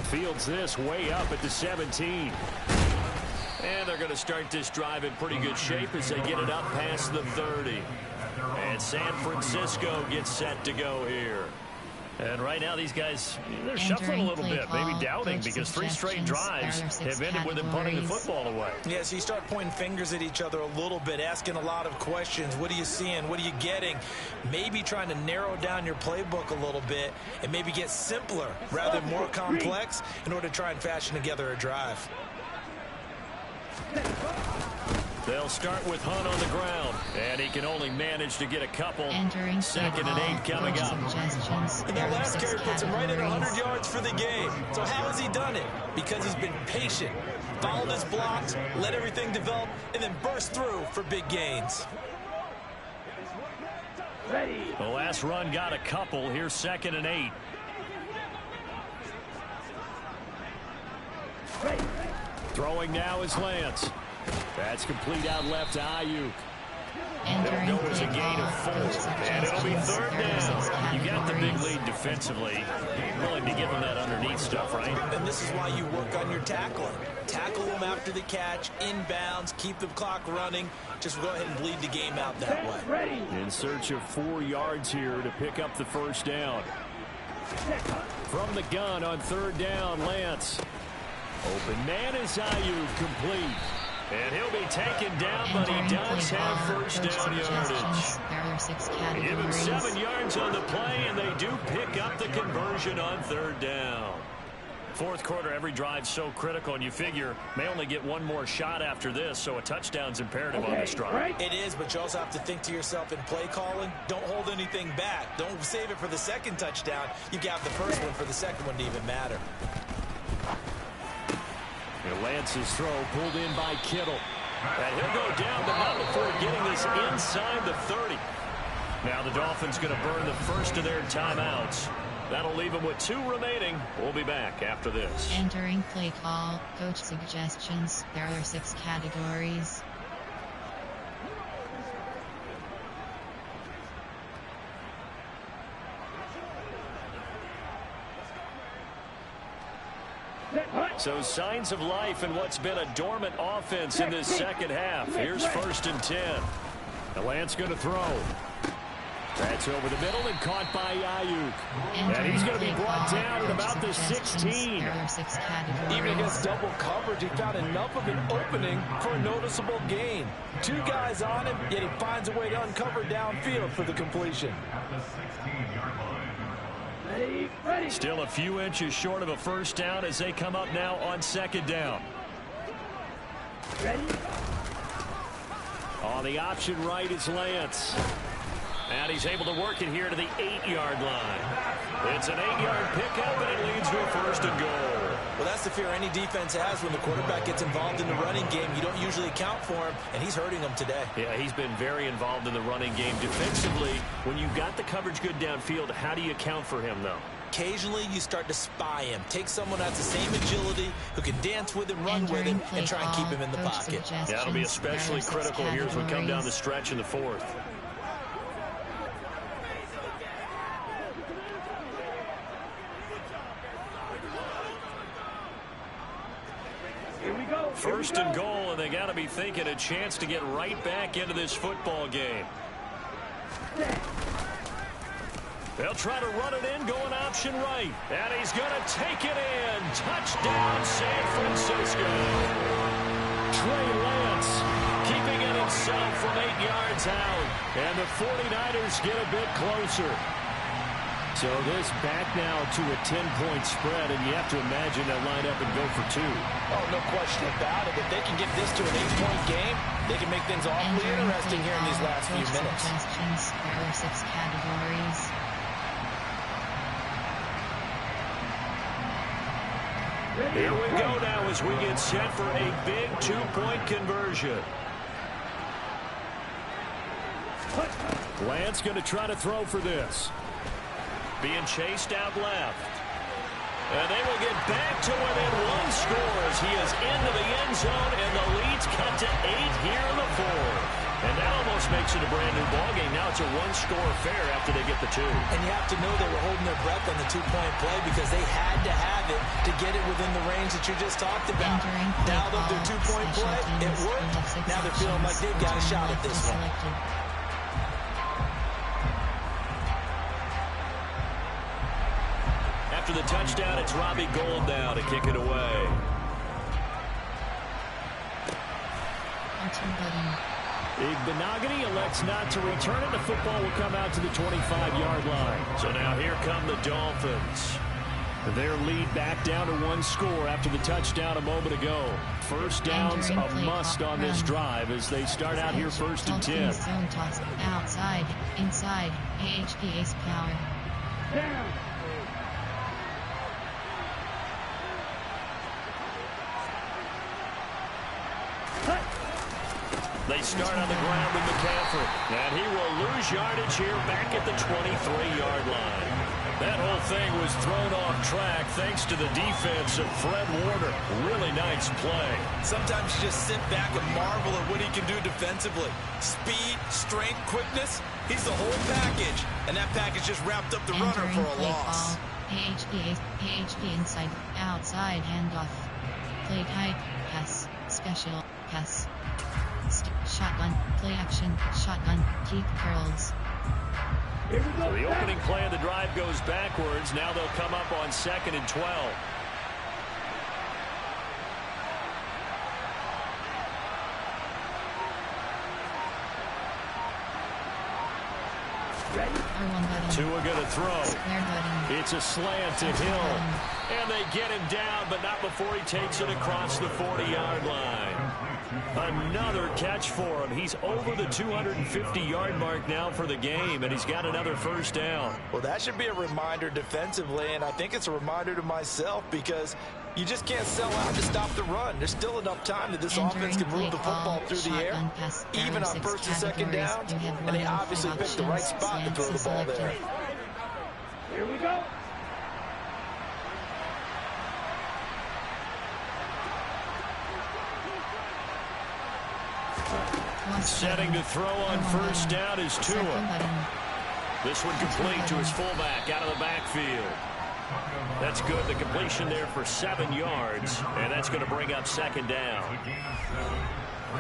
Fields this way up at the 17. And they're going to start this drive in pretty good shape as they get it up past the 30. And San Francisco gets set to go here. And right now these guys, they're shuffling a little bit, maybe doubting, because 3 straight drives have ended with them punting the football away. Yeah, so you start pointing fingers at each other a little bit, asking a lot of questions. What are you seeing? What are you getting? Maybe trying to narrow down your playbook a little bit and maybe get simpler rather than more complex in order to try and fashion together a drive. They'll start with Hunt on the ground, and he can only manage to get a couple. Entering 2nd and 8 coming up. And that last carry puts him right at 100 yards for the game. So how has he done it? Because he's been patient, followed his blocks, let everything develop, and then burst through for big gains. The last run got a couple. Here's 2nd and 8. Throwing now is Lance. That's complete out left to Ayuk. It'll go as a gain of 4, and it'll be 3rd down. You got the big lead defensively. Willing to give them that underneath stuff, right? And this is why you work on your tackling. Tackle them after the catch, inbounds, keep the clock running. Just go ahead and bleed the game out that way. In search of 4 yards here to pick up the 1st down. From the gun on 3rd down, Lance. Open man is Ayuk, complete. And he'll be taken down, but he does have 1st down yardage. Give him 7 yards on the play, and they do pick up the conversion on 3rd down. 4th quarter, every drive's so critical, and you figure may only get 1 more shot after this, so a touchdown's imperative on this drive. It is, but you also have to think to yourself in play calling, don't hold anything back. Don't save it for the 2nd touchdown. You've got the 1st one for the 2nd one to even matter. Lance's throw pulled in by Kittle. And he'll go down, but not before getting this inside the 30. Now the Dolphins going to burn the 1st of their timeouts. That'll leave them with 2 remaining. We'll be back after this. Entering play call, coach suggestions. There are 6 categories. So signs of life in what's been a dormant offense in this 2nd half. Here's 1st and 10. The Lance going to throw. That's over the middle and caught by Ayuk. And he's going to be brought down at about the 16. Even against double coverage, he found enough of an opening for a noticeable gain. 2 guys on him, yet he finds a way to uncover downfield for the completion. Still a few inches short of a 1st down as they come up now on 2nd down. On the option right is Lance. And he's able to work it here to the 8-yard line. It's an 8-yard pickup, and it leads to a 1st and goal. Well, that's the fear any defense has when the quarterback gets involved in the running game. You don't usually account for him, and he's hurting them today. Yeah, he's been very involved in the running game. Defensively, when you got the coverage good downfield, how do you account for him, though? Occasionally, you start to spy him. Take someone who has the same agility, who can dance with him, run with him, and try and keep him in the pocket. That'll be especially critical here as we come down the stretch in the 4th. First and goal, and they got to be thinking a chance to get right back into this football game. They'll try to run it in, going option right. And he's going to take it in. Touchdown, San Francisco. Trey Lance keeping it himself from 8 yards out. And the 49ers get a bit closer. So this back now to a 10-point spread, and you have to imagine they'll line up and go for 2. Oh, no question about it. If they can get this to an 8-point game, they can make things awfully interesting here in these last few minutes. There are 6 categories. Here we go now as we get set for a big 2-point conversion. Lance going to try to throw for this. Being chased out left. And they will get back to within 1 score as he is into the end zone, and the lead's cut to 8 here in the 4th. And that almost makes it a brand-new ballgame. Now it's a 1-score affair after they get the 2. And you have to know they were holding their breath on the 2-point play because they had to have it to get it within the range that you just talked about. Dialed up their 2-point play. It worked. Now they're feeling like they've got a shot at this one. After the touchdown, it's Robbie Gould now to kick it away. Igbenogany elects not to return it. The football will come out to the 25-yard line. So now here come the Dolphins. Their lead back down to 1 score after the touchdown a moment ago. First down's a must on this drive as they start out here 1st and 10. Zone toss, outside, inside, AHPA's power. They start on the ground with McCaffrey. And he will lose yardage here back at the 23-yard line. That whole thing was thrown off track thanks to the defense of Fred Warner. Really nice play. Sometimes you just sit back and marvel at what he can do defensively. Speed, strength, quickness. He's the whole package. And that package just wrapped up the runner for a loss. AHP inside, outside, handoff. Play tight, pass, special, pass. Shotgun, play action, shotgun, keep curls. So the opening play of the drive goes backwards. Now they'll come up on 2nd and 12. Tua going to throw. It's a slant to Hill. And they get him down, but not before he takes it across the 40-yard line. Another catch for him. He's over the 250-yard mark now for the game, and he's got another first down. Well, that should be a reminder defensively, and I think it's a reminder to myself because you just can't sell out to stop the run. There's still enough time that this offense can move the football through the air, even on 1st and 2nd downs, and they obviously picked the right spot to throw the ball there. Here we go. Setting to throw on 1st down is Tua. This one complete to his fullback out of the backfield. That's good. The completion there for 7 yards, and that's going to bring up 2nd down.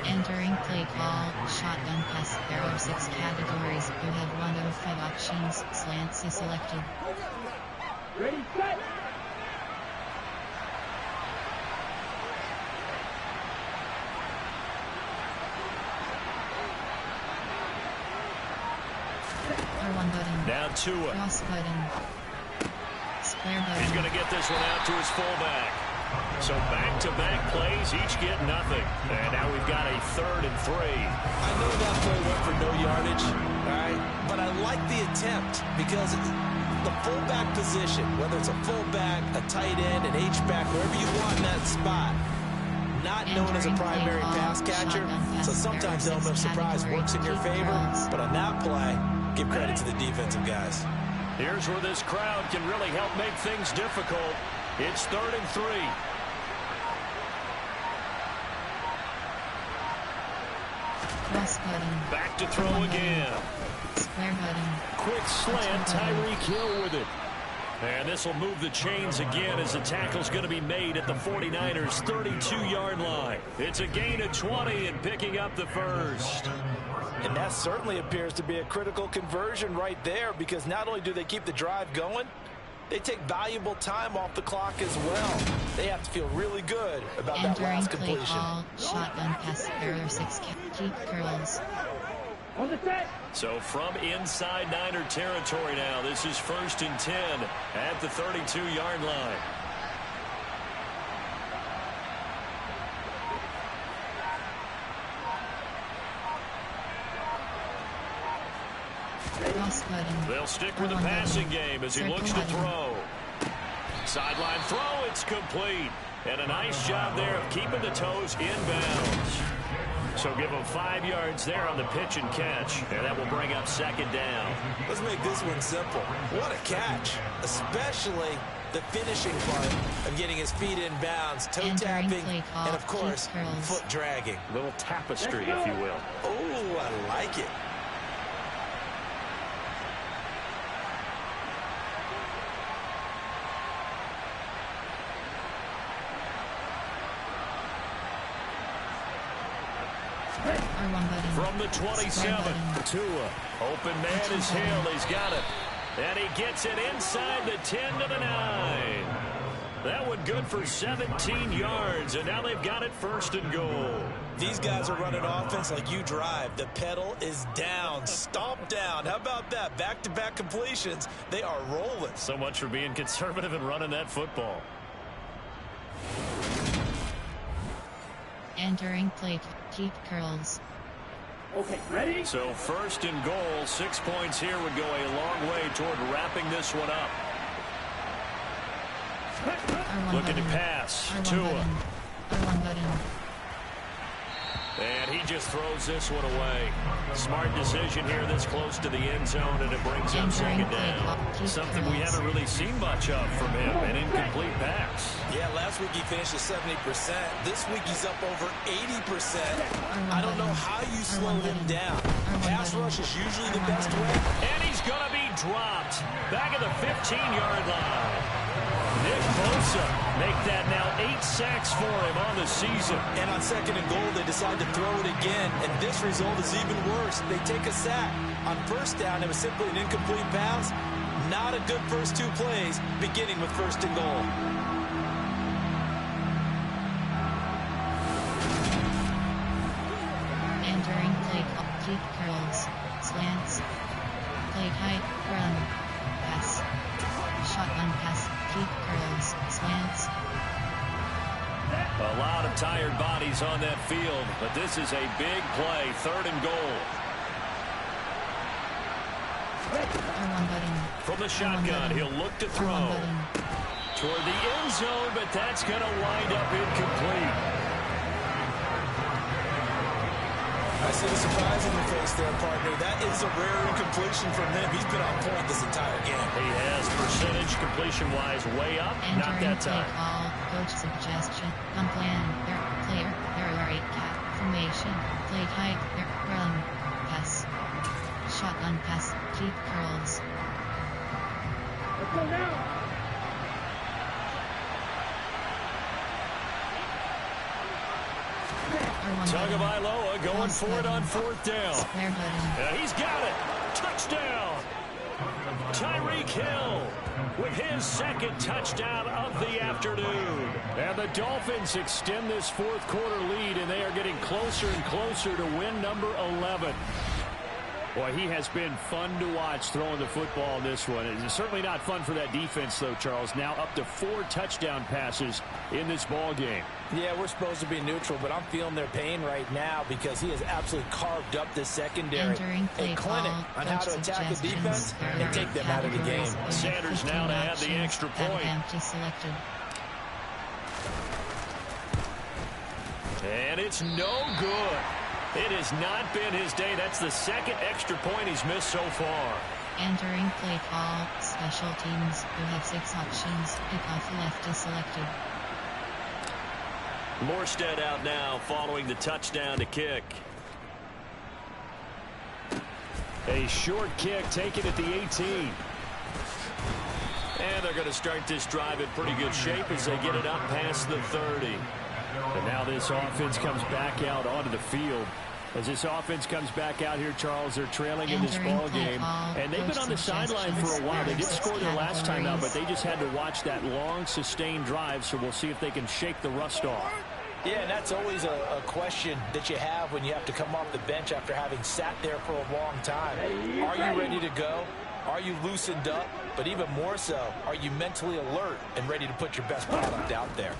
Entering play call, shotgun pass. There are 6 categories. You have 1 of 5 options. Slants is selected. Ready, set. R1 button. Now Tua. Cross button. Square button. He's going to get this one out to his fullback. So back-to-back plays, each get nothing. And now we've got a 3rd and 3. I know that play went for no yardage, all right? But I like the attempt because the fullback position, whether it's a fullback, a tight end, an H-back, wherever you want in that spot, not known as a primary pass catcher. So sometimes the element of surprise works in your favor. But on that play, give credit to the defensive guys. Here's where this crowd can really help make things difficult. It's 3rd and 3. Cross button. Back to throw again. Square button. Quick slant, Tyreek Hill with it. And this will move the chains again as the tackle's going to be made at the 49ers' 32-yard line. It's a gain of 20 and picking up the first. And that certainly appears to be a critical conversion right there, because not only do they keep the drive going, they take valuable time off the clock as well. They have to feel really good about that last completion. Ball, shotgun pass, error 6, keep curls. So from inside Niner territory now, this is 1st and 10 at the 32-yard line. They'll stick with the passing game as he looks to throw. Sideline throw, it's complete. And a nice job there of keeping the toes inbounds. So give him 5 yards there on the pitch and catch. And that will bring up 2nd down. Let's make this one simple. What a catch, especially the finishing part of getting his feet in bounds, toe tapping, and of course, foot dragging. Little tapestry, if you will. Oh, I like it. From the 27, Tua. Open man is Hill. He's got it. And he gets it inside the 10 to the 9. That one good for 17 yards, and now they've got it 1st and goal. These guys are running offense like you drive. The pedal is down, stomped down. How about that? Back-to-back completions. They are rolling. So much for being conservative and running that football. Entering play, keep curls. Okay, ready? So 1st and goal, 6 points here would go a long way toward wrapping this one up. Looking to pass. Tua. And he just throws this one away. Smart decision here this close to the end zone, and it brings up 2nd down. Something we haven't really seen much of from him, an incomplete pass. Yeah, last week he finished at 70%. This week he's up over 80%. I don't know how you slow him down. Pass rush is usually the best way. And he's going to be dropped back at the 15-yard line. Nick Bosa make that now 8 sacks for him on the season. And on 2nd and goal, they decide to throw it again. And this result is even worse. They take a sack. On 1st down, it was simply an incomplete pass. Not a good first 2 plays, beginning with 1st and goal. Entering play, keep curls, slants, play height, run, pass, shotgun pass, keep curls, slants. A lot of tired bodies on that field, but this is a big play, 3rd and goal. From the shotgun, he'll look to throw. Toward the end zone, but that's going to wind up incomplete. I see the surprise in your face there, partner. That is a rare incompletion from him. He's been on point this entire game. He has percentage completion-wise way up. Not that time. Call, coach suggestion, plan, player, cat, formation, play height, run, pass, shotgun pass, keep curls. Let's go now. Tagovailoa going for it on 4th down. And he's got it. Touchdown. Tyreek Hill with his 2nd touchdown of the afternoon. And the Dolphins extend this 4th quarter lead, and they are getting closer and closer to win number 11. Boy, he has been fun to watch throwing the football in this one. It's certainly not fun for that defense, though, Charles. Now up to 4 touchdown passes in this ball game. Yeah, we're supposed to be neutral, but I'm feeling their pain right now because he has absolutely carved up this secondary. A clinic on how to attack the defense and take them out of the game. Sanders now to add the extra point. And it's no good. It has not been his day. That's the 2nd extra point he's missed so far. Entering play call, special teams, who have 6 options, kickoff left is selected. Morstead out now following the touchdown to kick. A short kick taken at the 18. And they're going to start this drive in pretty good shape as they get it up past the 30. And now this offense comes back out onto the field. As this offense comes back out here, Charles, they're trailing in this ball game. And they've been on the sideline for a while. They did score their last time out, but they just had to watch that long, sustained drive, so we'll see if they can shake the rust off. Yeah, and that's always a question that you have when you have to come off the bench after having sat there for a long time. Are you ready to go? Are you loosened up? But even more so, are you mentally alert and ready to put your best product out there?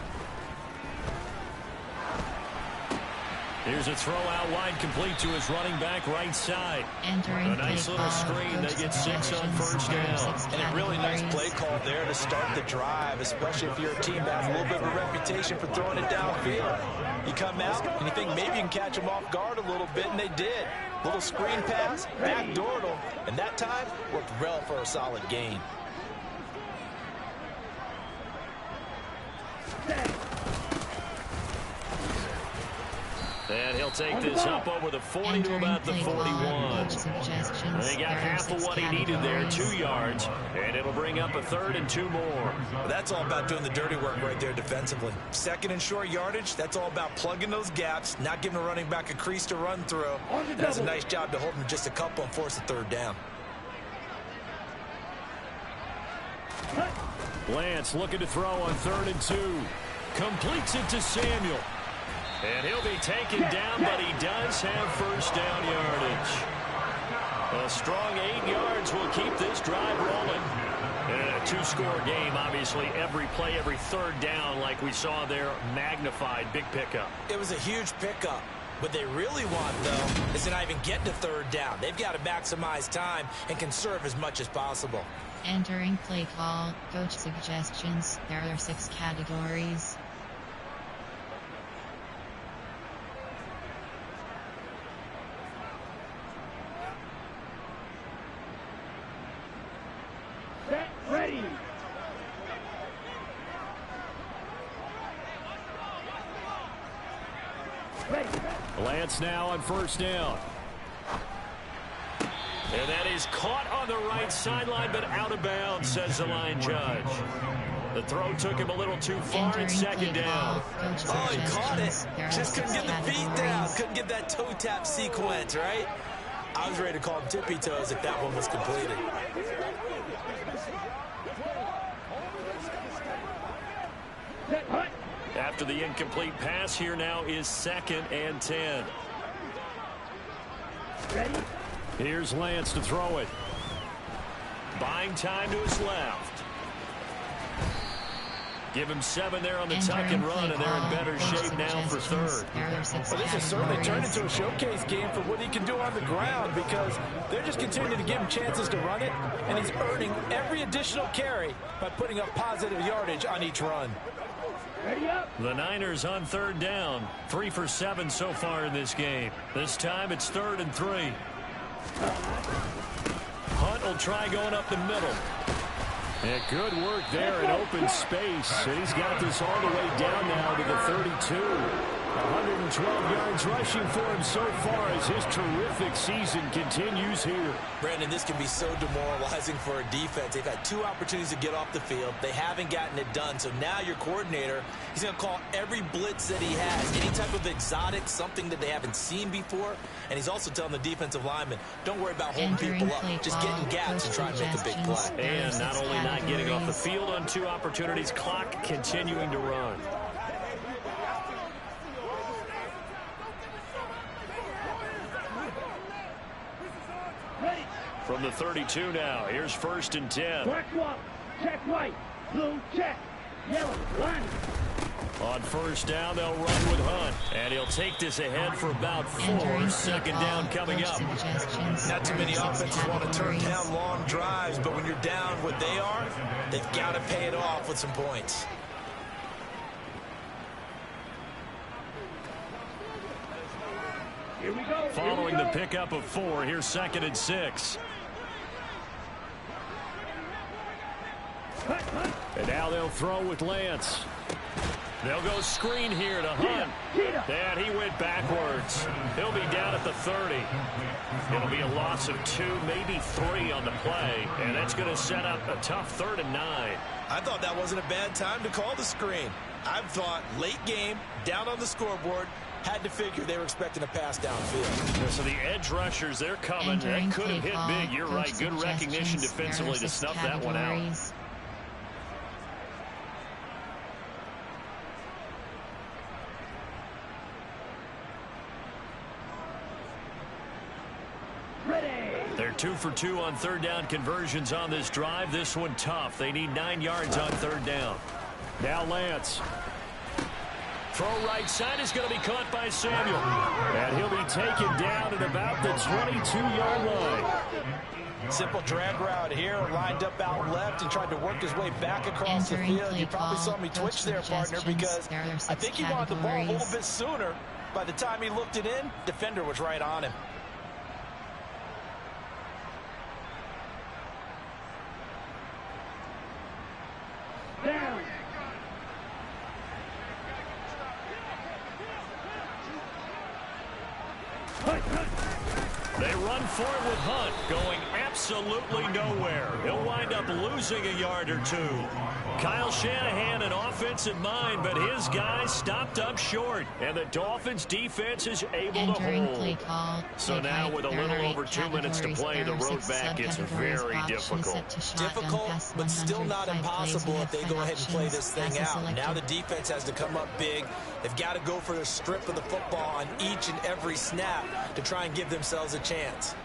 Here's a throw out wide, complete to his running back right side. Entering a nice little screen. They get 6 on first down. And a really nice play call there to start the drive, especially if you're a team that has a little bit of a reputation for throwing it downfield. You come out and you think maybe you can catch them off guard a little bit, and they did. Little screen pass, backdoored them, and that time worked well for a solid gain. And he'll take this up over the 40 to about the 41. They got half of what he needed there, 2 yards, and it'll bring up a 3rd and 2 more. Well, that's all about doing the dirty work right there defensively. 2nd and short yardage, that's all about plugging those gaps, not giving a running back a crease to run through. And that's a nice job to hold him just a couple and force a 3rd down. Lance looking to throw on 3rd and 2. Completes it to Samuel. And he'll be taken down, but he does have first down yardage. A strong 8 yards will keep this drive rolling. And in a 2-score game, obviously, every play, every 3rd down, like we saw there, magnified, big pickup. It was a huge pickup. What they really want, though, is to not even get to 3rd down. They've got to maximize time and conserve as much as possible. Entering play call, coach suggestions. There are 6 categories. Ready. Lance now on first down. And that is caught on the right sideline, but out of bounds, says the line judge. The throw took him a little too far in 2nd down. Oh, he caught it. Just couldn't get the feet down. Couldn't get that toe tap sequence, right? I was ready to call him tippy toes if that one was completed. After the incomplete pass, here now is 2nd and 10. Ready. Here's Lance to throw it. Buying time to his left. Give him 7 there on the tuck and run, and they're in better shape now for 3rd. Well, this has certainly turned into a showcase game for what he can do on the ground, because they're just continuing to give him chances to run it, and he's earning every additional carry by putting up positive yardage on each run. Ready up. The Niners on 3rd down. 3 for 7 so far in this game. This time it's 3rd and 3. Hunt will try going up the middle. Yeah, good work there in open space. And he's got this all the way down now to the 32. 112 yards rushing for him so far as his terrific season continues here. Brandon, this can be so demoralizing for a defense. They've had 2 opportunities to get off the field. They haven't gotten it done. So now your coordinator, he's going to call every blitz that he has, any type of exotic, something that they haven't seen before. And he's also telling the defensive linemen, don't worry about holding people up. Just get in gaps and try and make a big play. And not only not getting off the field on 2 opportunities, clock continuing to run. From the 32 now, here's 1st and 10. Black wall. Check white. Blue check. Yellow line. On 1st down, they'll run with Hunt. And he'll take this ahead for about 4. 2nd down coming up. Not too many offenses want to turn down long drives, but when you're down what they are, they've got to pay it off with some points. Here we go. Following the pickup of 4, here's 2nd and 6. And now they'll throw with Lance. They'll go screen here to Hunt. And he went backwards. He'll be down at the 30. It'll be a loss of 2, maybe 3 on the play. And that's going to set up a tough 3rd and 9. I thought that wasn't a bad time to call the screen. I thought late game, down on the scoreboard, had to figure they were expecting a pass downfield. So the edge rushers, they're coming. That could have hit big. You're right. Good recognition defensively to snuff that one out. They're 2 for 2 on 3rd down conversions on this drive. This one tough. They need 9 yards on 3rd down. Now Lance. Throw right side is going to be caught by Samuel. And he'll be taken down at about the 22-yard line. Simple drag route here, lined up out left and tried to work his way back across the field. You probably saw me twitch there, partner, because I think he wanted the ball a little bit sooner. By the time he looked it in, defender was right on him. They run for it with Hunt, going absolutely nowhere. He'll wind up losing a yard or 2. Kyle Shanahan, an offensive mind, but his guys stopped up short. And the Dolphins' defense is able to hold. So now with a little over 2 minutes to play, the road back gets very difficult. Difficult, but still not impossible if they go ahead and play this thing out. Now the defense has to come up big. They've got to go for a strip of the football on each and every snap to try and give themselves a chance.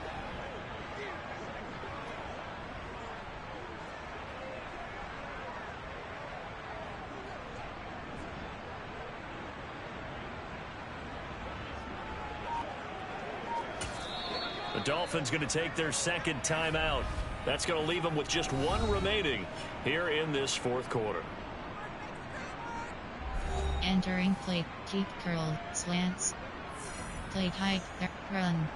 The Dolphins going to take their 2nd timeout. That's going to leave them with just 1 remaining here in this 4th quarter. Entering play, keep curl, slants. Play hike, run.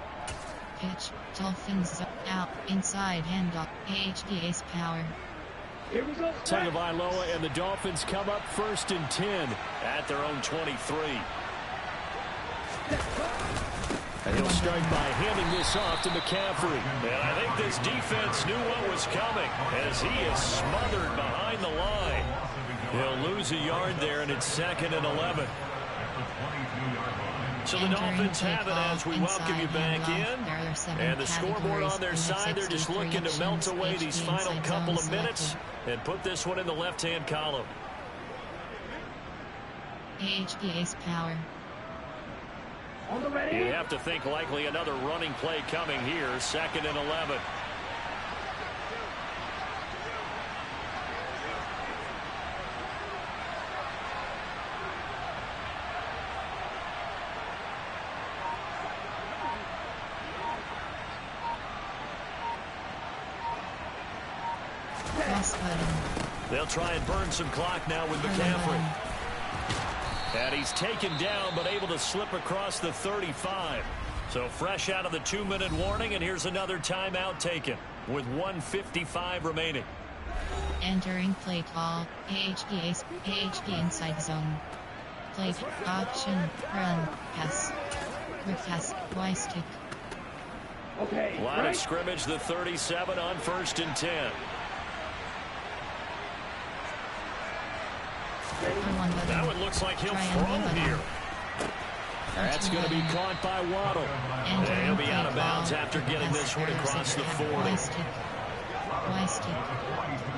Pitch, Dolphins out, inside handoff, AHDA's power. Here we go. Tagovailoa and the Dolphins come up 1st and 10 at their own 23. And he'll start by handing this off to McCaffrey. And I think this defense knew what was coming as he is smothered behind the line. He'll lose a yard there, and it's 2nd and 11. So the Dolphins have it as we welcome you back in. And the scoreboard on their side, they're just looking to melt away these final couple of minutes and put this one in the left-hand column. AHDA's power. You have to think likely another running play coming here, 2nd and 11. They'll try and burn some clock now with McCaffrey. And he's taken down, but able to slip across the 35. So fresh out of the 2-minute warning, and here's another timeout taken with 1:55 remaining. Entering play call, AHD inside zone. Play option, run, pass. Quick pass, Y stick. Okay. Line of scrimmage, the 37 on 1st and 10. That one looks like he'll throw here. That's going to be caught by Waddle. And he'll be out of bounds after getting this one across the 40. Y stick.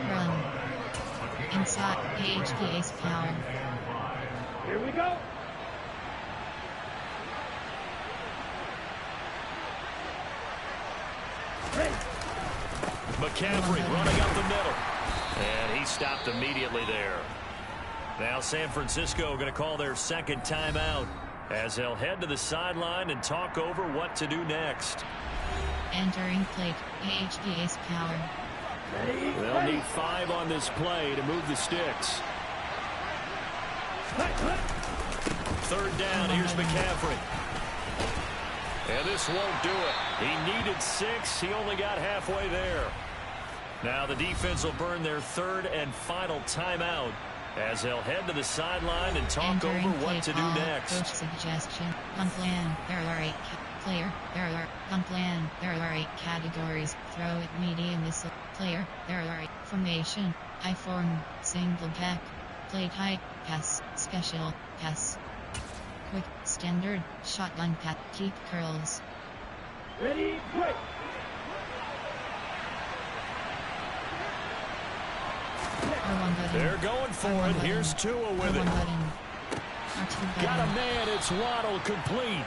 Run. Inside AHDA's power. Here we go. McCaffrey running up the middle. And he stopped immediately there. Now San Francisco going to call their 2nd timeout as they'll head to the sideline and talk over what to do next. Entering play, AHDA's power. They'll need 5 on this play to move the sticks. 3rd down, here's McCaffrey. And this won't do it. He needed 6. He only got halfway there. Now the defense will burn their 3rd and final timeout as they'll head to the sideline and talk over what to do next. Coach suggestion. Plan. There are 8 player. There are plan. There are 8 categories. Throw it, medium, missile. Player. There are 8 formation. I form. Single back. Play tight. Pass. Special. Pass. Quick. Standard. Shotgun pass. Keep curls. Ready, break. They're going for it. Here's Tua with it. Got a man. It's Waddle complete.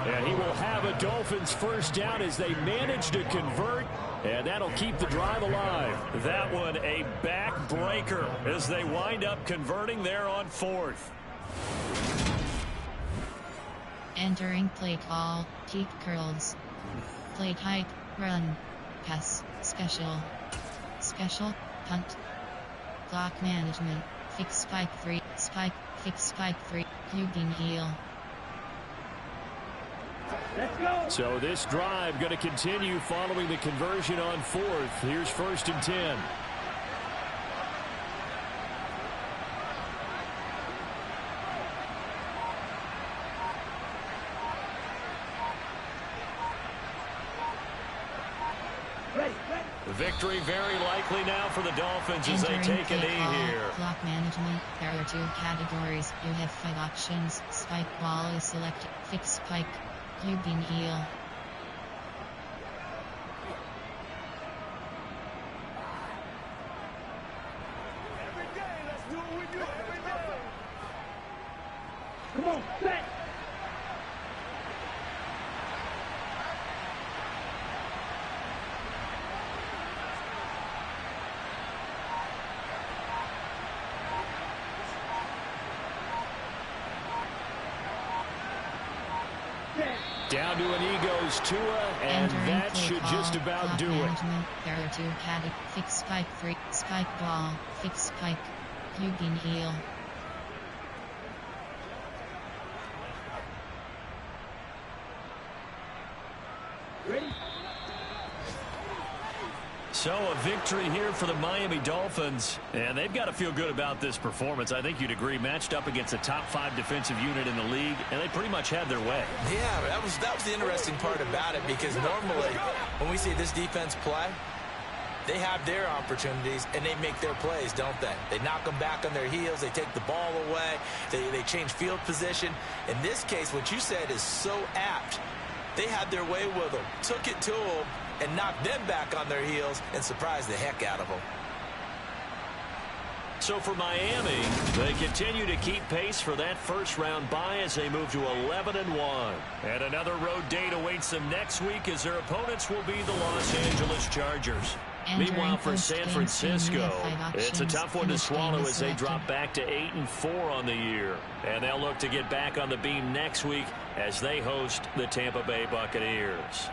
And he will have a Dolphins first down as they manage to convert. And that'll keep the drive alive. That one a backbreaker as they wind up converting there on 4th. Entering play call. Keep curls. Play type. Run. Pass. Special. Special. Punt. Clock management. Fix spike 3. Spike. Fix spike 3. Cubing heel. Let's go. So this drive going to continue following the conversion on 4th. Here's 1st and 10. Victory very likely now for the Dolphins as they take a knee here. Clock management. There are 2 categories. You have 5 options. Spike ball is selected. Fix spike. Cubing heel. Every day, let's do what we do every day. Come on, set. Down to a knee goes Tua, and that should just about do it. There are 2 categories. Fix spike 3. Spike ball. Fix spike. Cubing heel. Ready? So a victory here for the Miami Dolphins, and they've got to feel good about this performance. I think you'd agree, matched up against a top 5 defensive unit in the league, and they pretty much had their way. Yeah, that was the interesting part about it, because normally when we see this defense play, they have their opportunities and they make their plays, don't they? They knock them back on their heels, they take the ball away, they change field position. In this case, what you said is so apt. They had their way with them, took it to them, and knocked them back on their heels and surprised the heck out of them. So for Miami, they continue to keep pace for that first-round bye as they move to 11-1. And another road date awaits them next week as their opponents will be the Los Angeles Chargers. Meanwhile, for San Francisco, it's a tough one to swallow as they drop back to 8-4 on the year. And they'll look to get back on the beam next week as they host the Tampa Bay Buccaneers.